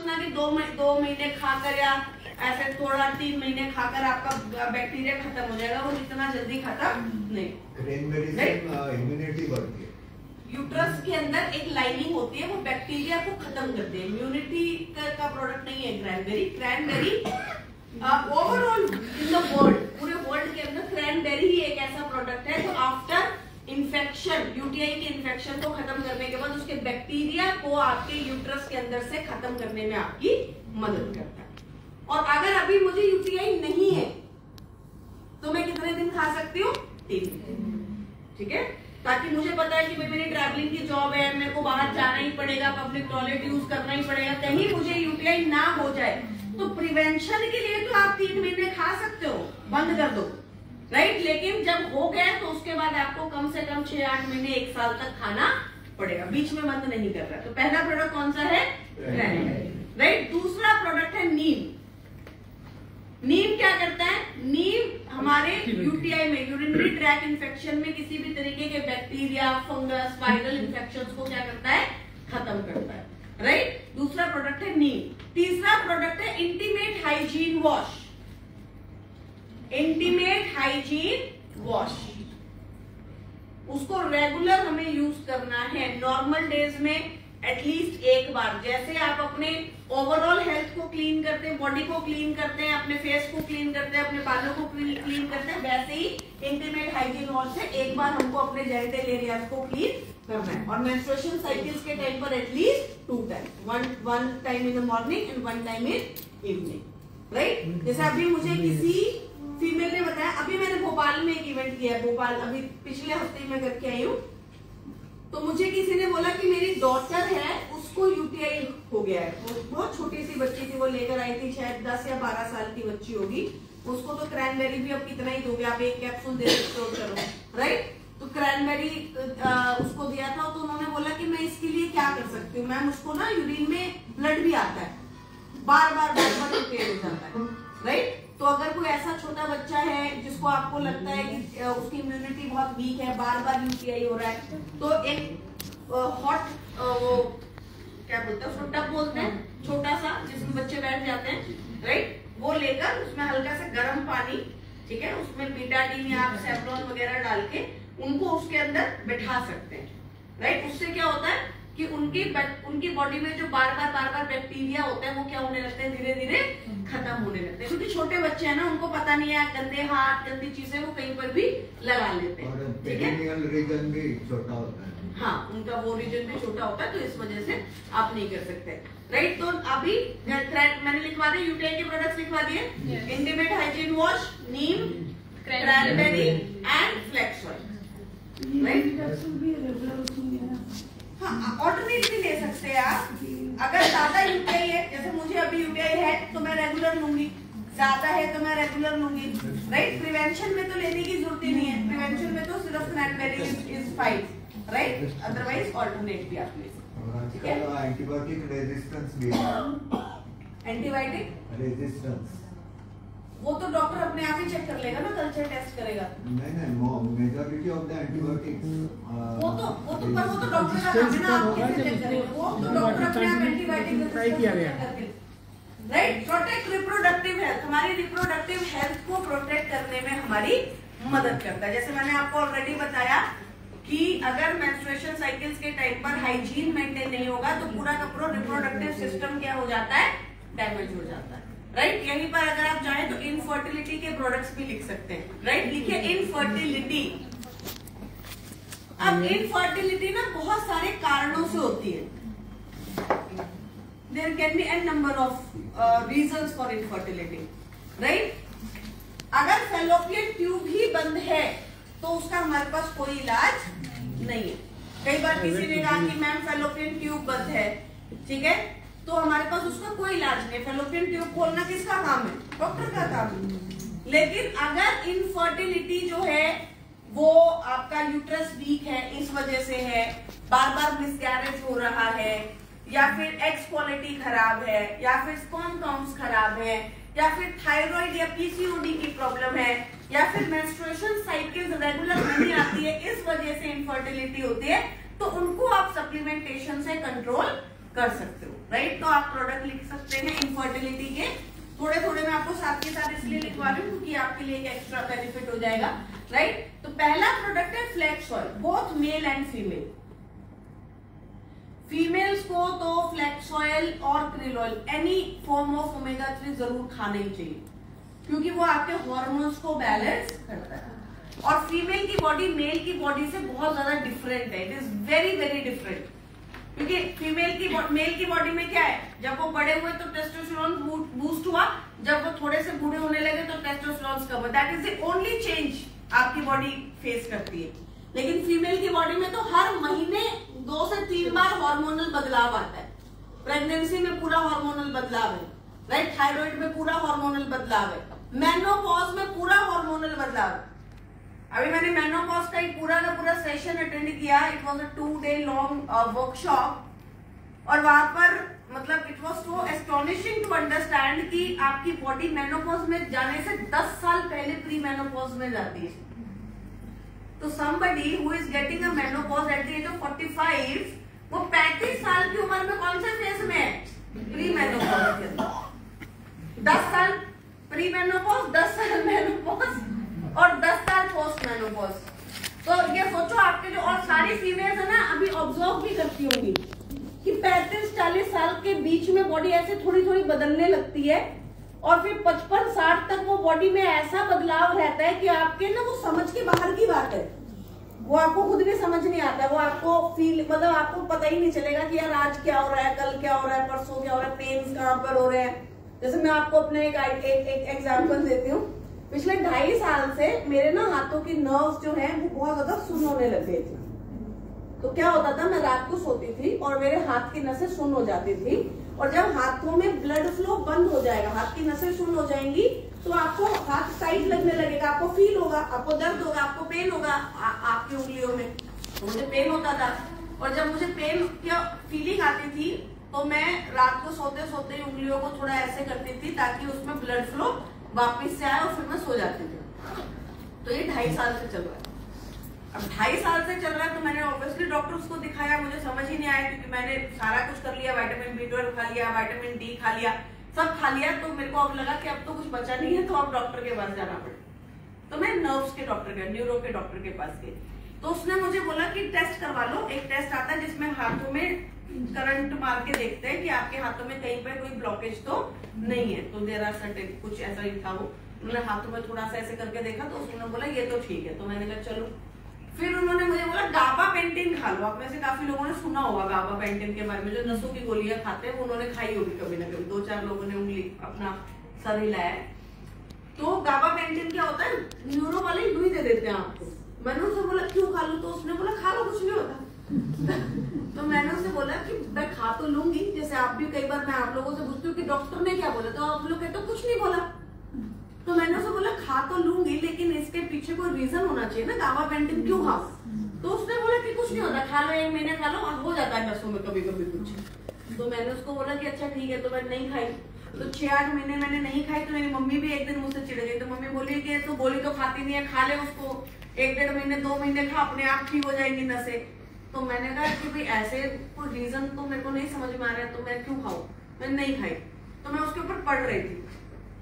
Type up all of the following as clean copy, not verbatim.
सोचना कि दो महीने खाकर या ऐसे थोड़ा 3 महीने खाकर आपका बैक्टीरिया खत्म हो जाएगा, वो इतना जल्दी खत्म नहीं। क्रैनबेरी से इम्यूनिटी बढ़ती है। यूट्रस के अंदर एक लाइनिंग होती है, वो बैक्टीरिया को खत्म करती है। इम्यूनिटी का प्रोडक्ट नहीं है cranberry. Cranberry overall in the world, पूरे वर्ल्ड के अंदर क्रैनबेरी ही एक ऐसा प्रोडक्ट है जो आफ्टर इन्फेक्शन, यूटीआई के इन्फेक्शन को खत्म करने के बाद उसके बैक्टीरिया को आपके यूट्रस के अंदर से खत्म करने में आपकी मदद करता है। और अगर अभी मुझे यूटीआई नहीं है तो मैं कितने दिन खा सकती हूँ? 3 दिन। ठीक है, ताकि मुझे पता है कि भाई मेरी ट्रैवलिंग की जॉब है, मेरे को बाहर जाना ही पड़ेगा, पब्लिक टॉयलेट यूज करना ही पड़ेगा, कहीं मुझे यूटीआई ना हो जाए, तो प्रिवेंशन के लिए तो आप 3 महीने खा सकते हो, बंद कर दो, राइट। लेकिन जब हो गया तो उसके बाद आपको कम से कम 6-8 महीने 1 साल तक खाना पड़ेगा, बीच में बंद नहीं कर रहा। तो पहला प्रोडक्ट कौन सा है? राइट। दूसरा प्रोडक्ट है नीम। नीम क्या करता है? नीम हमारे यूटीआई में, यूरिनरी ट्रैक इन्फेक्शन में किसी भी तरीके के बैक्टीरिया, फंगस, वायरल इन्फेक्शंस को क्या करता है? खत्म करता है, राइट। दूसरा प्रोडक्ट है नीम। तीसरा प्रोडक्ट है intimate hygiene wash. Intimate hygiene wash, उसको रेगुलर हमें यूज करना है, नॉर्मल डेज में एटलीस्ट 1 बार। जैसे आप अपने ओवरऑल हेल्थ को क्लीन करते हैं, बॉडी को क्लीन करते हैं, अपने फेस को क्लीन करते हैं, अपने बालों को क्लीन करते हैं, वैसे ही इंटीमेट हाइजीन वॉश से 1 बार हमको अपने जेनिटल एरियाज को क्लीन करना है। और मेंस्ट्रुएशन साइकिल्स के टाइम पर at least 2 time, one time in the morning and 1 time in evening, right. जैसे अभी मुझे किसी फीमेल ने बताया, अभी मैंने भोपाल में एक इवेंट किया है, भोपाल अभी पिछले हफ्ते में करके आई हूँ, तो मुझे किसी ने बोला कि मेरी डॉटर है, उसको यूटीआई हो गया है। वो बहुत छोटी सी बच्ची थी, वो लेकर आई थी, शायद 10 या 12 साल की बच्ची होगी। उसको तो क्रैनबेरी भी अब कितना ही दोगे आप, 1 कैप्सूल दे सकते हो, चलो, राइट। तो क्रैनबेरी उसको दिया था, तो उन्होंने बोला कि मैं इसके लिए क्या कर सकती हूँ मैम, उसको ना यूरिन में ब्लड भी आता है, बार बार यूटीआई हो जाता है, राइट। तो अगर कोई ऐसा छोटा बच्चा है जिसको आपको लगता है कि उसकी इम्यूनिटी बहुत वीक है, बार बार यूटीआई हो रहा है, तो एक हॉट वो क्या बोलते हैं उसको, टब बोलते हैं, छोटा सा जिसमें बच्चे बैठ जाते हैं, राइट, वो लेकर उसमें हल्का सा गर्म पानी, ठीक है, उसमें बीटाडीन या आप सेफ्रॉन वगैरह डाल के उनको उसके अंदर बैठा सकते हैं, राइट। उससे क्या होता है कि उनकी बॉडी में जो बार बार बैक्टीरिया होता है वो क्या होने लगते हैं, धीरे धीरे खत्म होने लगते हैं। क्योंकि छोटे बच्चे हैं ना, उनको पता नहीं है, गंदे हाथ, गंदी चीजें वो कहीं पर भी लगा लेते हैं, ठीक है। रीजन भी छोटा होता है, हाँ, उनका वो रीजन भी छोटा होता है, तो इस वजह से आप नहीं कर सकते, राइट। तो अभी मैंने लिखवा दिया, यूटीआई के प्रोडक्ट्स लिखवा दिए, intimate hygiene wash, Neem, cranberry and flax oil, right. हाँ, ऑल्टरनेट भी ले सकते हैं आप। अगर ज्यादा यूटीआई है, जैसे मुझे अभी यूटीआई है तो मैं रेगुलर लूंगी, ज्यादा है तो मैं रेगुलर लूंगी, राइट। प्रिवेंशन में तो लेने की जरूरत ही नहीं है, प्रिवेंशन में तो सिर्फ cranberry is fine, right. Otherwise alternate भी आप ले सकते हैं। एंटीबायोटिक रेजिस्टेंस भी है, एंटीबायोटिक रेजिस्टेंस वो तो डॉक्टर अपने आप ही चेक कर लेगा ना, कल्चर टेस्ट करेगा। नहीं, मेजॉरिटी ऑफ द एंटीबायोटिक्स वो तो डॉक्टर का काम है ना, आप कैसे चेक करेंगे, वो तो डॉक्टर अपने आप एंटीबायोटिक ट्राई किया गया, राइट। प्रोटेक्ट रिप्रोडक्टिव हेल्थ, हमारी रिप्रोडक्टिव हेल्थ को प्रोटेक्ट करने में हमारी मदद करता है। जैसे मैंने आपको ऑलरेडी बताया कि अगर मेंस्ट्रुएशन साइकिल्स के टाइम पर हाइजीन मेंटेन नहीं होगा तो पूरा का पूरा रिप्रोडक्टिव सिस्टम क्या हो जाता है, डैमेज हो जाता है, राइट। यहीं पर अगर आप चाहें तो इनफर्टिलिटी के प्रोडक्ट्स भी लिख सकते हैं, राइट। लिखिए इनफर्टिलिटी। अब इनफर्टिलिटी ना बहुत सारे कारणों से होती है, there can be an number of reasons for infertility, right. अगर फैलोपियन ट्यूब ही बंद है तो उसका हमारे पास कोई इलाज नहीं है। कई बार किसी ने कहा कि मैम फैलोपियन ट्यूब बंद है, ठीक है, तो हमारे पास उसका कोई इलाज नहीं। फैलोपियन ट्यूब खोलना किसका काम है, डॉक्टर का काम है। लेकिन अगर इनफर्टिलिटी जो है वो आपका यूट्रस वीक है, इस वजह से है, बार बार मिसकैरेज हो रहा है, या फिर एग्स क्वालिटी खराब है, या फिर स्पर्म काउंट्स खराब है, या फिर थायराइड या पीसीओडी की प्रॉब्लम है, या फिर मेंस्ट्रुएशन साइकिल्स रेगुलर नहीं आती है, इस वजह से इनफर्टिलिटी होती है, तो उनको आप सप्लीमेंटेशन से कंट्रोल कर सकते हो, राइट। तो आप प्रोडक्ट लिख सकते हैं इनफर्टिलिटी के, थोड़े थोड़े मैं आपको साथ के साथ इसलिए लिखवा रही हूँ क्योंकि आपके लिए एक एक्स्ट्रा बेनिफिट हो जाएगा, राइट। तो पहला प्रोडक्ट है flax oil, both male and female. Females को तो फ्लैक्स ऑयल और krill oil any form of omega 3 जरूर खाना ही चाहिए क्योंकि वो आपके हॉर्मोन्स को बैलेंस करता है। और फीमेल की बॉडी मेल की बॉडी से बहुत ज्यादा डिफरेंट है, it is very very different. क्योंकि मेल की बॉडी में क्या है, जब वो बड़े हुए तो टेस्टोस्टेरोन बूस्ट हुआ, जब वो थोड़े से बूढ़े होने लगे तो टेस्टोस्टेरोन कम हुआ। That is the only change आपकी बॉडी फेस करती है। लेकिन फीमेल की बॉडी में तो हर महीने 2 से 3 बार हार्मोनल बदलाव आता है। प्रेगनेंसी में पूरा हार्मोनल बदलाव है, राइट। थायराइड में पूरा हार्मोनल बदलाव है, मेनोपॉज में पूरा हार्मोनल बदलाव है। अभी मैंने मेनोपॉज का एक पूरा का पूरा सेशन अटेंड किया, it was a 2 day long workshop, और वहां पर मतलब it was so astonishing to understand कि आपकी बॉडी मेनोपॉज में जाने से 10 साल पहले प्री मेनोपॉज में जाती है। तो somebody who is getting a menopause at the age of 45, वो 35 साल की उम्र में कौन से फेज में है, प्री मेनोपॉज के अंदर। 10 साल प्री मेनोपॉज, 10 साल मेनोपॉज और 10 साल पोस्ट मेनोपॉज। तो ये सोचो आपके जो और सारी फीमेल्स है ना, अभी ऑब्जर्व भी करती होंगी कि 35-40 साल के बीच में बॉडी ऐसे थोड़ी थोड़ी बदलने लगती है और फिर 55-60 तक वो बॉडी में ऐसा बदलाव रहता है कि आपके ना वो समझ के बाहर की बात है, वो आपको खुद भी समझ नहीं आता, वो आपको फील मतलब आपको पता ही नहीं चलेगा कि यार आज क्या हो रहा है, कल क्या हो रहा है, परसों क्या हो रहा है, पेन्स कहाँ पर हो रहे हैं। जैसे मैं आपको अपने एक एग्जाम्पल देती हूँ। पिछले 2.5 साल से मेरे ना हाथों की नर्व्स जो है वो बहुत ज्यादा सुन्न होने लग गई थी। तो क्या होता था, मैं रात को सोती थी और मेरे हाथ की नसें सुन्न हो जाती थी, और जब हाथों में ब्लड फ्लो बंद हो जाएगा, हाथ की नसें सुन्न हो जाएंगी, तो आपको हाथ टाइट लगने लगेगा, आपको फील होगा, आपको दर्द होगा, आपको पेन होगा आपकी उंगलियों में। तो मुझे पेन होता था, और जब मुझे पेन की फीलिंग आती थी तो मैं रात को सोते सोते उंगलियों को थोड़ा ऐसे करती थी ताकि उसमें ब्लड फ्लो वापिस से आए और फिर मैं सो जाती थी। तो ये 2.5 साल से चल रहा है। अब 2.5 साल से चल रहा है तो मैंने ऑब्वियसली डॉक्टर्स को दिखाया, मुझे समझ ही नहीं आया क्योंकि मैंने सारा कुछ कर लिया, विटामिन B12 खा लिया, विटामिन D खा लिया, सब खा लिया। तो मेरे को अब लगा कि अब तो कुछ बचा नहीं है, तो अब डॉक्टर के पास जाना पड़े। तो मैं नर्व्स के डॉक्टर के, न्यूरो के डॉक्टर के पास गई। तो उसने मुझे बोला कि टेस्ट करवा लो। एक टेस्ट आता है जिसमें हाथों में करंट मार के देखते हैं कि आपके हाथों में कहीं पर कोई ब्लॉकेज तो नहीं है। तो देर आर सर्टेन कुछ ऐसा ही था वो। उन्होंने हाथों में थोड़ा सा ऐसे करके देखा तो उन्होंने बोला ये तो ठीक है। तो मैंने कहा चलो। फिर उन्होंने मुझे बोला गाबापेंटिन खा लो। आप में से काफी लोगों ने सुना होगा गाबापेंटिन के बारे में, जो नसों की गोलियां खाते हैं, वो उन्होंने खाई होगी कभी ना कभी। 2-4 लोगों ने उंगली अपना सर हिलाया है। तो गाबापेंटिन क्या होता है, न्यूरो वाले यूं ही दे देते हैं आपको। मैंने उससे बोला क्यों खा लूं, तो उसने बोला खा लो, कुछ नहीं होता। तो मैंने उससे बोला कि मैं खा तो लूंगी, जैसे आप भी कई बार मैं आप लोगों से पूछती हूँ कि डॉक्टर ने क्या बोला, तो आप लोग कहते हो कुछ नहीं बोला। तो मैंने उससे बोला खा तो लूंगी लेकिन इसके पीछे कोई रीजन होना चाहिए ना, गाबापेंटिन क्यों खाओ। तो उसने बोला कि कुछ नहीं होता, खा लो, 1 महीने खा लो, हो जाता है नसों में कभी कभी कुछ। तो मैंने उसको बोला कि अच्छा ठीक है। तो मैं नहीं खाई। तो 6-8 महीने मैंने नहीं खाई। तो मेरी मम्मी भी एक दिन मुझसे चिढ़ गई। तो मम्मी बोली कि तो गोली तो खाती नहीं है, खा ले उसको, 1-1.5 महीने 2 महीने खा, अपने आप ठीक हो जाएंगी नसें। तो मैंने कहा कि भाई ऐसे कोई रीजन तो मेरे को नहीं समझ में आ रहा है, तो मैं क्यों खाऊं। मैंने नहीं खाई। तो मैं उसके ऊपर पढ़ रही थी।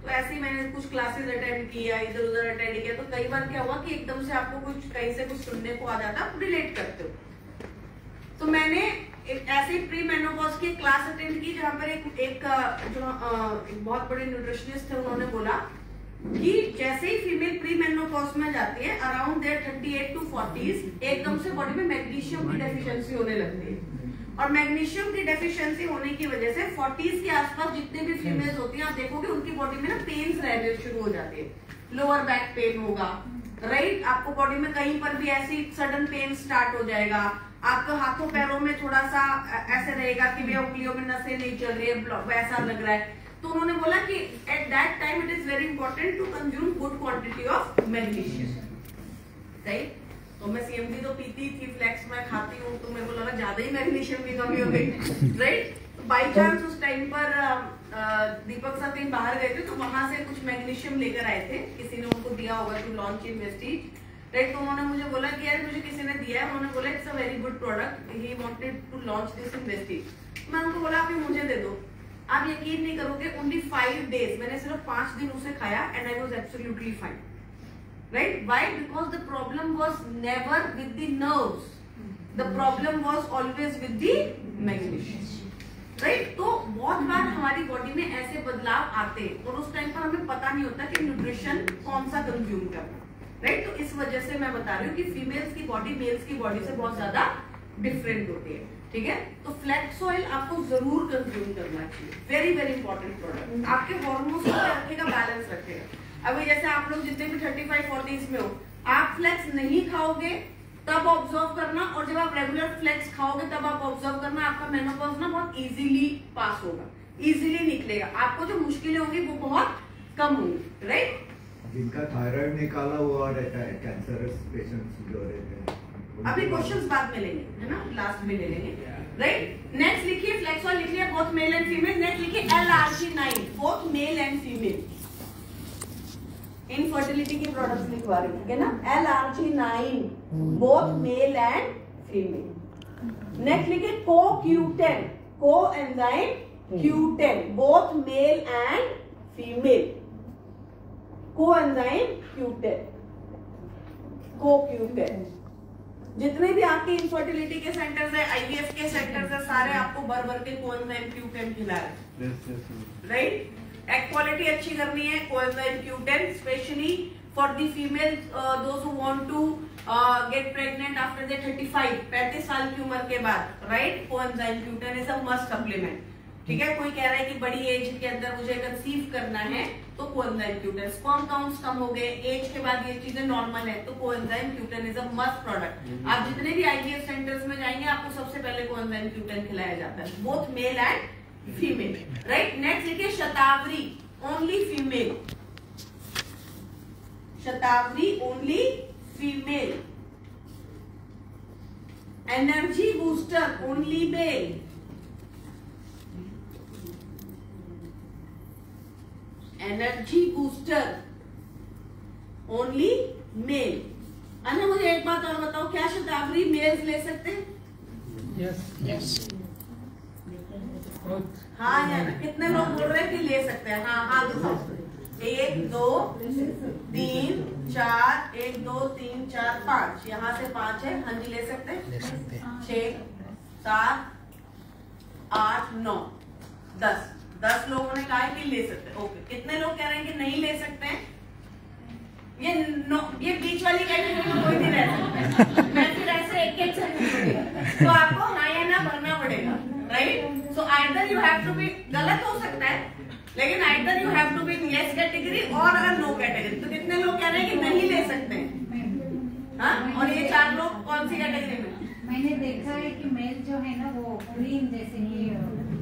तो ऐसे ही मैंने कुछ क्लासेस अटेंड किया, इधर उधर अटेंड किया। तो कई बार क्या हुआ कि एकदम से आपको कुछ कहीं से कुछ सुनने को आ जाता, आप रिलेट करते हो। तो मैंने ऐसे ही प्री मेनोपॉज की क्लास अटेंड की, जहाँ पर एक बहुत बड़े न्यूट्रिशनिस्ट थे, उन्होंने बोला कि जैसे ही फीमेल प्री मेनोपॉज में जाती है, अराउंड देयर 38 to 40s, एकदम से बॉडी में मैग्नीशियम की डेफिशिएंसी होने लगती है। और मैग्नीशियम की डेफिशिएंसी होने की वजह से 40s के आसपास जितने भी फीमेल्स होती हैं, आप देखोगे उनकी बॉडी में ना पेन्स रहने शुरू हो जाते हैं। लोअर बैक पेन होगा, राइट, आपको बॉडी में कहीं पर भी ऐसी सडन पेन स्टार्ट हो जाएगा। आपके हाथों पैरों में थोड़ा सा ऐसे रहेगा कि वे उंगलियों में नसें नहीं चल रही है, वैसा लग रहा है। तो उन्होंने बोला कि at that time it is very important to consume good quantity of magnesium, right. तो मैं CMD तो पीती थी, फ्लैक्स मैं खाती हूँ, तो मेरे को लगा ज्यादा ही मैग्नीशियम की कमी हो गई, राइट। तो बाई चांस उस टाइम पर दीपक सर कहीं बाहर गए थे, तो वहां से कुछ मैग्नीशियम लेकर आए थे, किसी ने उनको दिया होगा to launch in Vestige, right. तो उन्होंने मुझे बोला कि यार मुझे किसी ने दिया है, उन्होंने बोला it's a very good product, he wanted to launch this in Vestige. मैं उनको बोला आप ये मुझे दे दो, आप यकीन नहीं करोगे, ओनली 5 days, मैंने सिर्फ 5 दिन उसे खाया and I was absolutely fine, right? Why? Because the problem was never with the nerves, the problem was always with the magnesium, right? तो बहुत बार हमारी बॉडी में ऐसे बदलाव आते हैं और उस टाइम पर हमें पता नहीं होता कि न्यूट्रिशन कौन सा कंज्यूम करना, राइट? तो इस वजह से मैं बता रही हूँ कि फीमेल्स की बॉडी मेल्स की बॉडी से बहुत ज्यादा डिफरेंट होती है, ठीक है? तो फ्लैक्स ऑयल आपको जरूर कंज्यूम करना चाहिए, वेरी वेरी इंपॉर्टेंट प्रोडक्ट, आपके हार्मोन्स को रखेगा, बैलेंस रखेगा। अभी जैसे आप लोग जितने भी 35-40s में हो, आप फ्लैक्स नहीं खाओगे तब ऑब्जर्व करना, और जब आप रेगुलर फ्लैक्स खाओगे तब आप ऑब्जर्व करना, आपका मेनोपॉज ना बहुत इजीली पास होगा, इजीली निकलेगा, आपको जो मुश्किलें होंगी वो बहुत कम होंगी, राइट? जिनका थायराइड निकाला हुआ रहता है, कैंसरस पेशेंट्स जो रहते हैं, अभी क्वेश्चंस बाद में लेंगे, है ना, लास्ट में ले लेंगे, राइट? नेक्स्ट लिखिए फ्लैक्स ऑयल, लिख लिया both male and female. Next लिखिए LRG9, both male and female, infertility के प्रोडक्ट्स लिखवा रही हूँ, ठीक है ना? LRG9, both male and female. Next लिखिए CoQ10, coenzyme Q10, both male and female, coenzyme Q10, CoQ10। जितने भी आपके इनफर्टिलिटी के सेंटर्स है, IVF के सेंटर्स है, सारे आपको भर भर के कोएंजाइम Q10 खिला रहे हैं, राइट? एग क्वालिटी अच्छी करनी है, coenzyme Q10, specially for the female those who want to get pregnant after the 35 साल की उम्र के बाद, right? Coenzyme Q10 is a must supplement, ठीक है? कोई कह रहा है कि बड़ी एज के अंदर मुझे कंसीव करना है तो कोएंजाइम Q10, स्पर्म काउंट्स कम हो गए, एज के बाद ये चीजें नॉर्मल है, तो coenzyme Q10 is a must product. आप जितने भी IVF सेंटर्स में जाएंगे आपको सबसे पहले कोएंजाइम Q10 खिलाया जाता है, both male and female, right? Next देखिए शतावरी, ओनली फीमेल, शतावरी only female. Energy booster only male, energy booster only male. Anna मुझे एक बात और बताओ, क्या शतावरी मेल्स ले सकते हैं? यस। हाँ या ना? कितने लोग बोल रहे हैं कि ले सकते हैं? हाँ हाँ दिखाओ, 1 2 3 4, 1 2 3 4 5, यहाँ से 5 है, हाँ जी ले सकते हैं। 6 7 8 9 10 लोगों ने कहा है कि ले सकते हैं, ओके। कितने लोग कह रहे हैं कि नहीं ले सकते हैं? ये बीच वाली कैटेगरी में कोई नहीं रह सकता, मैं फिर ऐसे एक से पूछूंगी, तो आपको हाँ या ना भरना पड़ेगा, right? So either you have to be, गलत हो सकता है लेकिन either you have to be yes category और नो कैटेगरी। तो कितने लोग कह रहे हैं कि नहीं ले सकते हैं? हाँ, और ये 4 लोग कौन सी कैटेगरी में? मैंने देखा है कि मेल जो है ना वो ग्रीन जैसे कि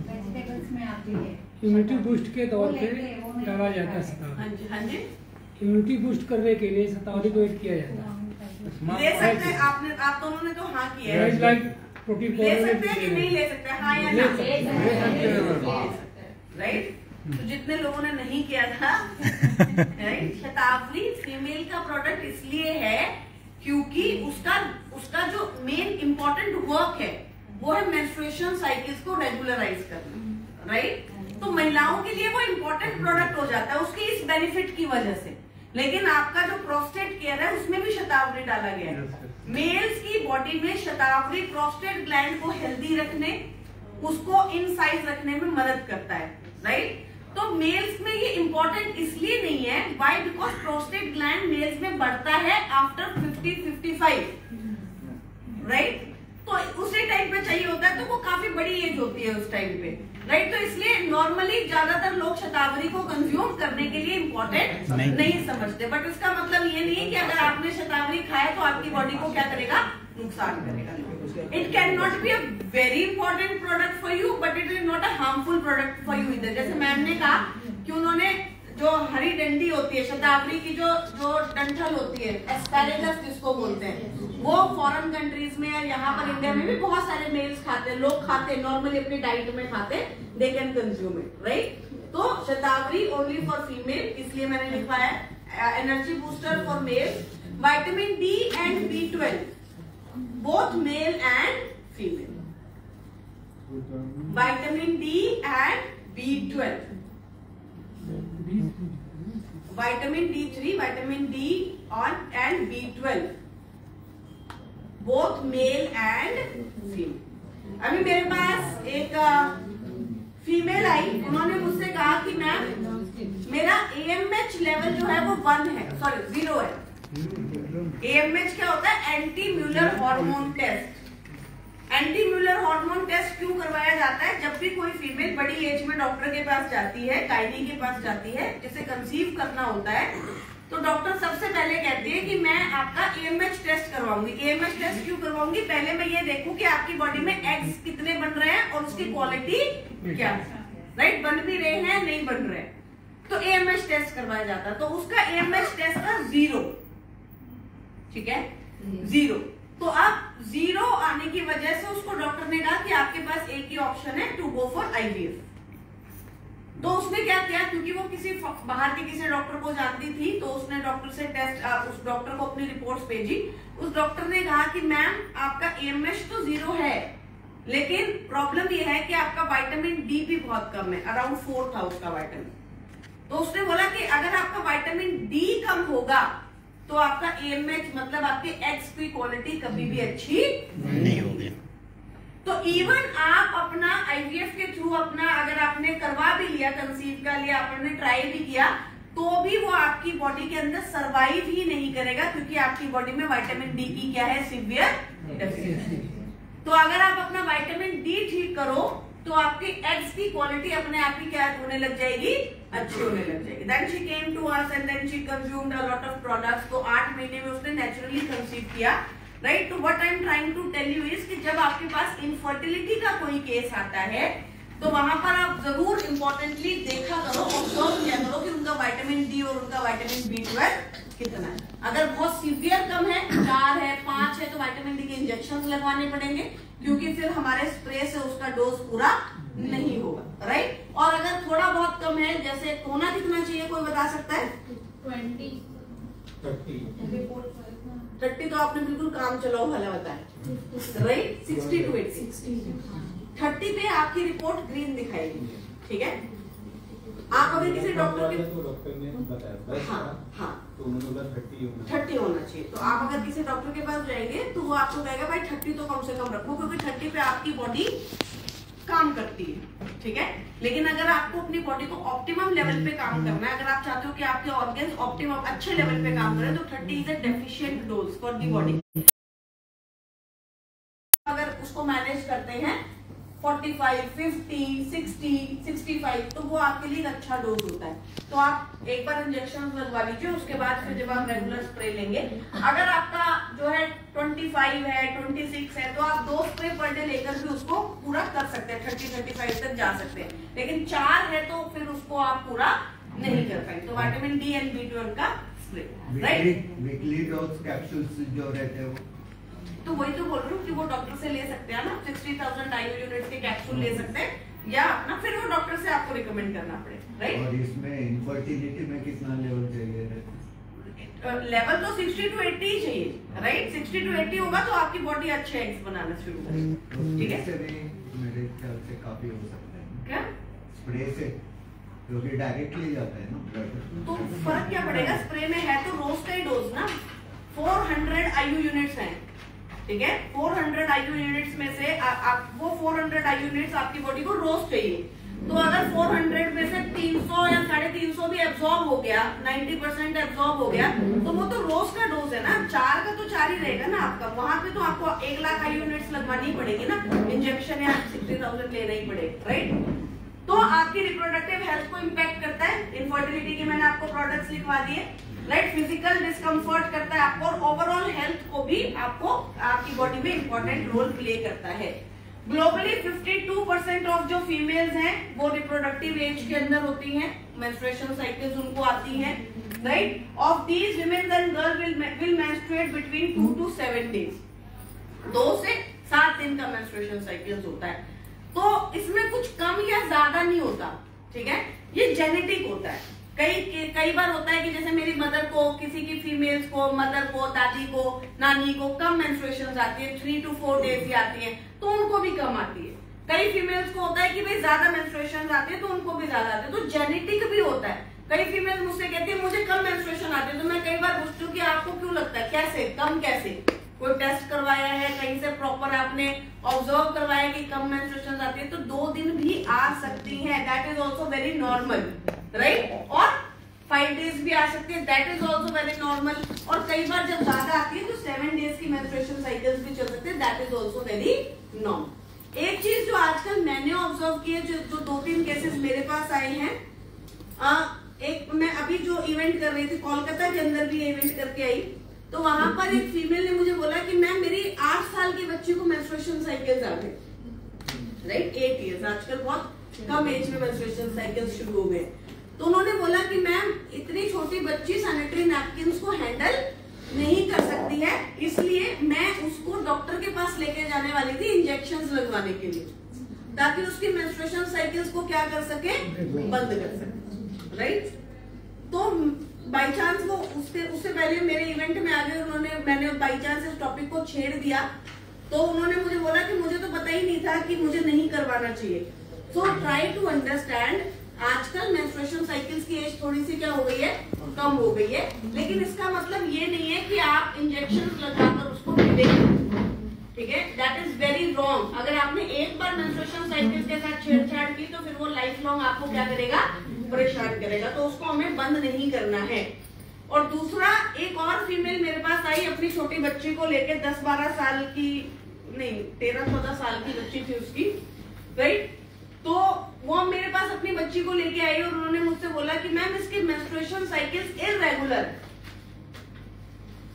वेजिटेबल्स में आती है, इम्यूनिटी बूस्ट के तौर पे डाला जाता है शतावरी। हाँ जी हाँ जी, इम्यूनिटी बूस्ट करने के लिए शतावरी को ऐड किया जाता है। ले सकते हैं। आपने, आप दोनों ने तो हाँ किया है, लाइक प्रोटीन ले सकते हैं कि नहीं ले सकते? हाँ या ना? राइट? तो जितने लोगों ने नहीं किया था, राइट? शतावरी फीमेल का प्रोडक्ट इसलिए है क्योंकि उसका जो मेन इंपॉर्टेंट वर्क है वो है मेंस्ट्रुएशन साइकिल्स को रेगुलराइज करना, राइट? तो महिलाओं के लिए वो इंपॉर्टेंट प्रोडक्ट हो जाता है उसकी इस बेनिफिट की वजह से। लेकिन आपका जो प्रोस्टेट केयर है उसमें भी शतावरी डाला गया है। मेल्स की बॉडी में शतावरी प्रोस्टेट ग्लैंड को हेल्दी रखने, उसको इन साइज रखने में मदद करता है, राइट? तो मेल्स में ये इंपॉर्टेंट इसलिए नहीं है, why? Because prostate gland males में बढ़ता है आफ्टर 50-55, राइट? तो उसी टाइम पे चाहिए होता है, तो वो काफी बड़ी एज होती है उस टाइम पे, राइट? तो इसलिए नॉर्मली ज्यादातर लोग शतावरी को कंज्यूम करने के लिए इम्पोर्टेंट नहीं समझते, बट इसका मतलब ये नहीं है कि अगर आपने शतावरी खाया तो आपकी बॉडी को क्या करेगा? नुकसान करेगा। It can not be a very important product for you, but it is not a harmful product for you इधर। जैसे मैम ने कहा कि उन्होंने जो हरी डंडी होती है शतावरी की, जो डंठल होती है, एस्पैरेगस जिसको बोलते हैं, वो फॉरेन कंट्रीज में या यहाँ पर इंडिया में भी बहुत सारे मेल्स खाते हैं, लोग खाते हैं, नॉर्मली अपनी डाइट में खाते हैं, they can consume it, right? तो शतावरी ओनली फॉर फीमेल, इसलिए मैंने लिखवाया है। Energy booster for male, vitamin D and B12 both male and female, vitamin D and B12, vitamin D3, vitamin D and B12, both male and female. अभी मेरे पास एक female I, उन्होंने मुझसे कहा कि मैम मेरा AMH लेवल जो है वो 1 है, सॉरी 0 है। AMH क्या होता है? Anti Muller hormone test. Anti Muller hormone test क्यों करवाया जाता है? जब भी कोई फीमेल बड़ी एज में डॉक्टर के पास जाती है, गायनी के पास जाती है, जिसे कंसीव करना होता है, तो डॉक्टर सबसे पहले कहती है कि मैं आपका AMH टेस्ट करवाऊंगी। AMH टेस्ट क्यों करवाऊंगी? पहले मैं ये देखूं कि आपकी बॉडी में एग्स कितने बन रहे हैं और उसकी क्वालिटी क्या है, राइट? बन भी रहे हैं, नहीं बन रहे, तो AMH टेस्ट करवाया जाता है। तो उसका AMH टेस्ट था 0, ठीक है, 0। तो अब 0 आने की वजह से उसको डॉक्टर ने कहा कि आपके पास एक ही ऑप्शन है, टू गो फॉर IVF। तो उसने क्या किया, क्योंकि वो किसी बाहर के किसी डॉक्टर को जानती थी, तो उसने डॉक्टर से टेस्ट, उस डॉक्टर को अपनी रिपोर्ट्स भेजी। उस डॉक्टर ने कहा कि मैम आपका AMH तो 0 है, लेकिन प्रॉब्लम ये है कि आपका विटामिन डी भी बहुत कम है, अराउंड 4 था उसका विटामिन। तो उसने बोला कि अगर आपका विटामिन डी कम होगा तो आपका AMH मतलब आपके एग्स की क्वालिटी कभी भी अच्छी नहीं होगी। तो इवन आप अपना IVF के थ्रू अपना अगर आपने करवा भी लिया, कंसीव का लिया, आपने ट्राई भी किया, तो भी वो आपकी बॉडी के अंदर सरवाइव ही नहीं करेगा, क्योंकि आपकी बॉडी में विटामिन डी की क्या है? Severe deficiency. तो अगर आप अपना विटामिन डी ठीक करो तो आपके एग्स की क्वालिटी अपने आप ही क्या होने लग जाएगी? अच्छी होने लग जाएगी। Then she came to us and then she consumed a lot of products. तो 8 महीने में उसने नेचुरली कंसीव किया, राइट? तो what I am trying to tell you is कि जब आपके पास इनफर्टिलिटी का कोई केस आता है, तो वहां पर आप जरूर इंपॉर्टेंटली देखा करो, ऑब्जर्व किया करो कि उनका विटामिन डी और उनका विटामिन B12 कितना है। अगर बहुत सीवियर कम है, 4 है, 5 है, तो विटामिन डी के इंजेक्शन लगवाने पड़ेंगे, क्योंकि फिर हमारे स्प्रे से उसका डोज पूरा नहीं होगा, राइट? और अगर थोड़ा बहुत कम है, जैसे होना कितना चाहिए, कोई बता सकता है? 20, 30 तो आपने बिल्कुल काम चलाओ वाला बताया, राइट? 60 to 80, 30 पे आपकी रिपोर्ट ग्रीन दिखाएगी, ठीक है? आप अगर किसी डॉक्टर के, तो डॉक्टर ने बताया हाँ, तो उन्होंने बोला 30 होना चाहिए। तो आप अगर किसी डॉक्टर के पास जाएंगे तो वो आपको कहेगा भाई 30 तो कम से कम रखो, क्योंकि 30 पे आपकी बॉडी काम करती है, ठीक है? लेकिन अगर आपको अपनी बॉडी को ऑप्टिमम लेवल पे काम करना है, अगर आप चाहते हो कि आपके ऑर्गन्स ऑप्टिमम अच्छे लेवल पे काम करें, तो 30 is a deficient dose for the body. अगर उसको मैनेज करते हैं 45, 50, 60, 65, तो वो आपके लिए एक अच्छा डोज होता है। तो आप एक बार इंजेक्शन लगवा लीजिए, उसके बाद फिर जब आप रेगुलर स्प्रे लेंगे, अगर आपका जो है 25 है, 26 है, तो आप 2 स्प्रे पर डे लेकर भी उसको पूरा कर सकते हैं, 30-35 तक जा सकते हैं। लेकिन 4 है तो फिर उसको आप पूरा नहीं कर पाएंगे। तो विटामिन डी एंड B12 का spray, right? Weekly dose capsules जो रहते हैं, तो वही तो बोल रही हूँ कि वो डॉक्टर से ले सकते हैं ना, 60,000 IU यूनिट्स के कैप्सूल ले सकते हैं, या अपना फिर वो डॉक्टर से आपको रिकमेंड करना पड़ेगा, राइट? और इसमें इनफर्टिलिटी में कितना लेवल चाहिए? लेवल तो 60 to 80 ही चाहिए, राइट? 60 to 80 होगा तो आपकी बॉडी अच्छे एग्स बनाना शुरू करेगी, ठीक है? इससे भी मेरे ख्याल से काफी हो सकता है क्या स्प्रे से, क्योंकि डायरेक्टली जाता है ना ब्लड। तो फर्क क्या पड़ेगा? स्प्रे में है तो रोज का ही डोज ना, 400 IU यूनिट्स हैं, ठीक है? 400 IU यूनिट्स में से वो 400 IU यूनिट्स आपकी बॉडी को रोज चाहिए। तो अगर 400 में से 300 या 350 भी एब्जॉर्ब हो गया, 90% एब्जॉर्ब हो गया, तो वो तो रोज का डोज है ना, 4 का तो 4 ही रहेगा ना आपका। वहां पे तो आपको 1 लाख IU यूनिट्स लगवानी पड़ेगी ना, इंजेक्शन या 60,000 लेना ही पड़ेगा, राइट? तो आपकी रिप्रोडक्टिव हेल्थ को इम्पैक्ट करता है। इनफर्टिलिटी के मैंने आपको प्रोडक्ट्स लिखवा दिए, राइट? फिजिकल डिस्कम्फर्ट करता है आपको, और ओवरऑल हेल्थ को भी आपको आपकी बॉडी में इंपॉर्टेंट रोल प्ले करता है। ग्लोबली 52% ऑफ जो फीमेल्स हैं वो रिप्रोडक्टिव एज के अंदर होती हैं, मेंस्ट्रुएशन साइकिल्स उनको आती हैं, right? Of these women and girl will menstruate between 2 to 7 days, 2 से 7 दिन का मेंस्ट्रुएशन साइकिल्स होता है। तो इसमें कुछ कम या ज्यादा नहीं होता, ठीक है? ये जेनेटिक होता है। कई बार होता है कि जैसे मेरी मदर को, किसी की फीमेल्स को, मदर को, दादी को, नानी को कम मेंस्ट्रुएशंस आती है, 3 to 4 days ही आती है, तो उनको भी कम आती है। कई फीमेल्स को होता है कि भाई ज्यादा मेंस्ट्रुएशन आते हैं तो उनको भी ज्यादा आते हैं, तो जेनेटिक भी होता है। कई फीमेल मुझसे कहती है मुझे कम मेंस्ट्रुएशन आते हैं, तो मैं कई बार पूछती हूँ कि आपको क्यों लगता है, कैसे कम, कैसे कोई टेस्ट करवाया है कहीं से, प्रॉपर आपने ऑब्जर्व करवाया कि कम मेंस्ट्रुएशन आती है, तो 2 दिन भी आ सकती है, that is also very normal, right. और 5 डेज भी आ सकती है, that is also very normal. और कई बार जब ज्यादा आती है तो 7 डेज की मेंस्ट्रुएशन साइकिल्स भी चल सकते हैं, that is also very normal. एक चीज जो आजकल मैंने ऑब्जर्व की है, जो 2-3 केसेस मेरे पास आए हैं, एक मैं अभी जो इवेंट कर रही थी कोलकाता के अंदर भी इवेंट करके आई, तो वहां पर एक फीमेल ने मुझे बोला कि मैम मेरी 8 साल की बच्ची को मेंस्ट्रुएशन साइकिल्स आ गए, राइट, 8 इयर्स, आजकल बहुत कम एज में मेंस्ट्रुएशन साइकिल्स शुरू हो गए। तो उन्होंने बोला कि मैम इतनी छोटी बच्ची सैनिटरी नैपकिन्स को हैंडल नहीं कर सकती है, इसलिए मैं उसको डॉक्टर के पास लेके जाने वाली थी इंजेक्शंस लगवाने के लिए, ताकि उसकी मेंस्ट्रुएशन साइकिल्स को क्या कर सके, बंद कर सके, राइट। तो बाई चांस वो उससे पहले मेरे इवेंट में आ गए, मैंने बाई चांस इस टॉपिक को छेड़ दिया, तो उन्होंने मुझे बोला कि मुझे तो पता ही नहीं था कि मुझे नहीं करवाना चाहिए। सो ट्राई टू अंडरस्टैंड, आजकल मेंस्ट्रुएशन साइकिल्स की एज थोड़ी सी क्या हो गई है, कम हो गई है, लेकिन इसका मतलब ये नहीं है कि आप इंजेक्शन लगाकर उसको मिलेंगे, ठीक है, दैट इज वेरी रॉन्ग। अगर आपने एक बार मेंस्ट्रुएशन साइकिल्स के साथ छेड़छाड़ की तो फिर वो लाइफ लॉन्ग आपको क्या करेगा, परेशान करेगा, तो उसको हमें बंद नहीं करना है। और दूसरा, एक और फीमेल मेरे पास आई अपनी छोटी बच्ची को लेके, 10-12 साल की नहीं 13-14 साल की बच्ची थी उसकी, राइट। तो वो मेरे पास अपनी बच्ची को लेके आई और उन्होंने मुझसे बोला कि मैम इसकी मेंस्ट्रुएशन साइकिल्स इर्रेगुलर।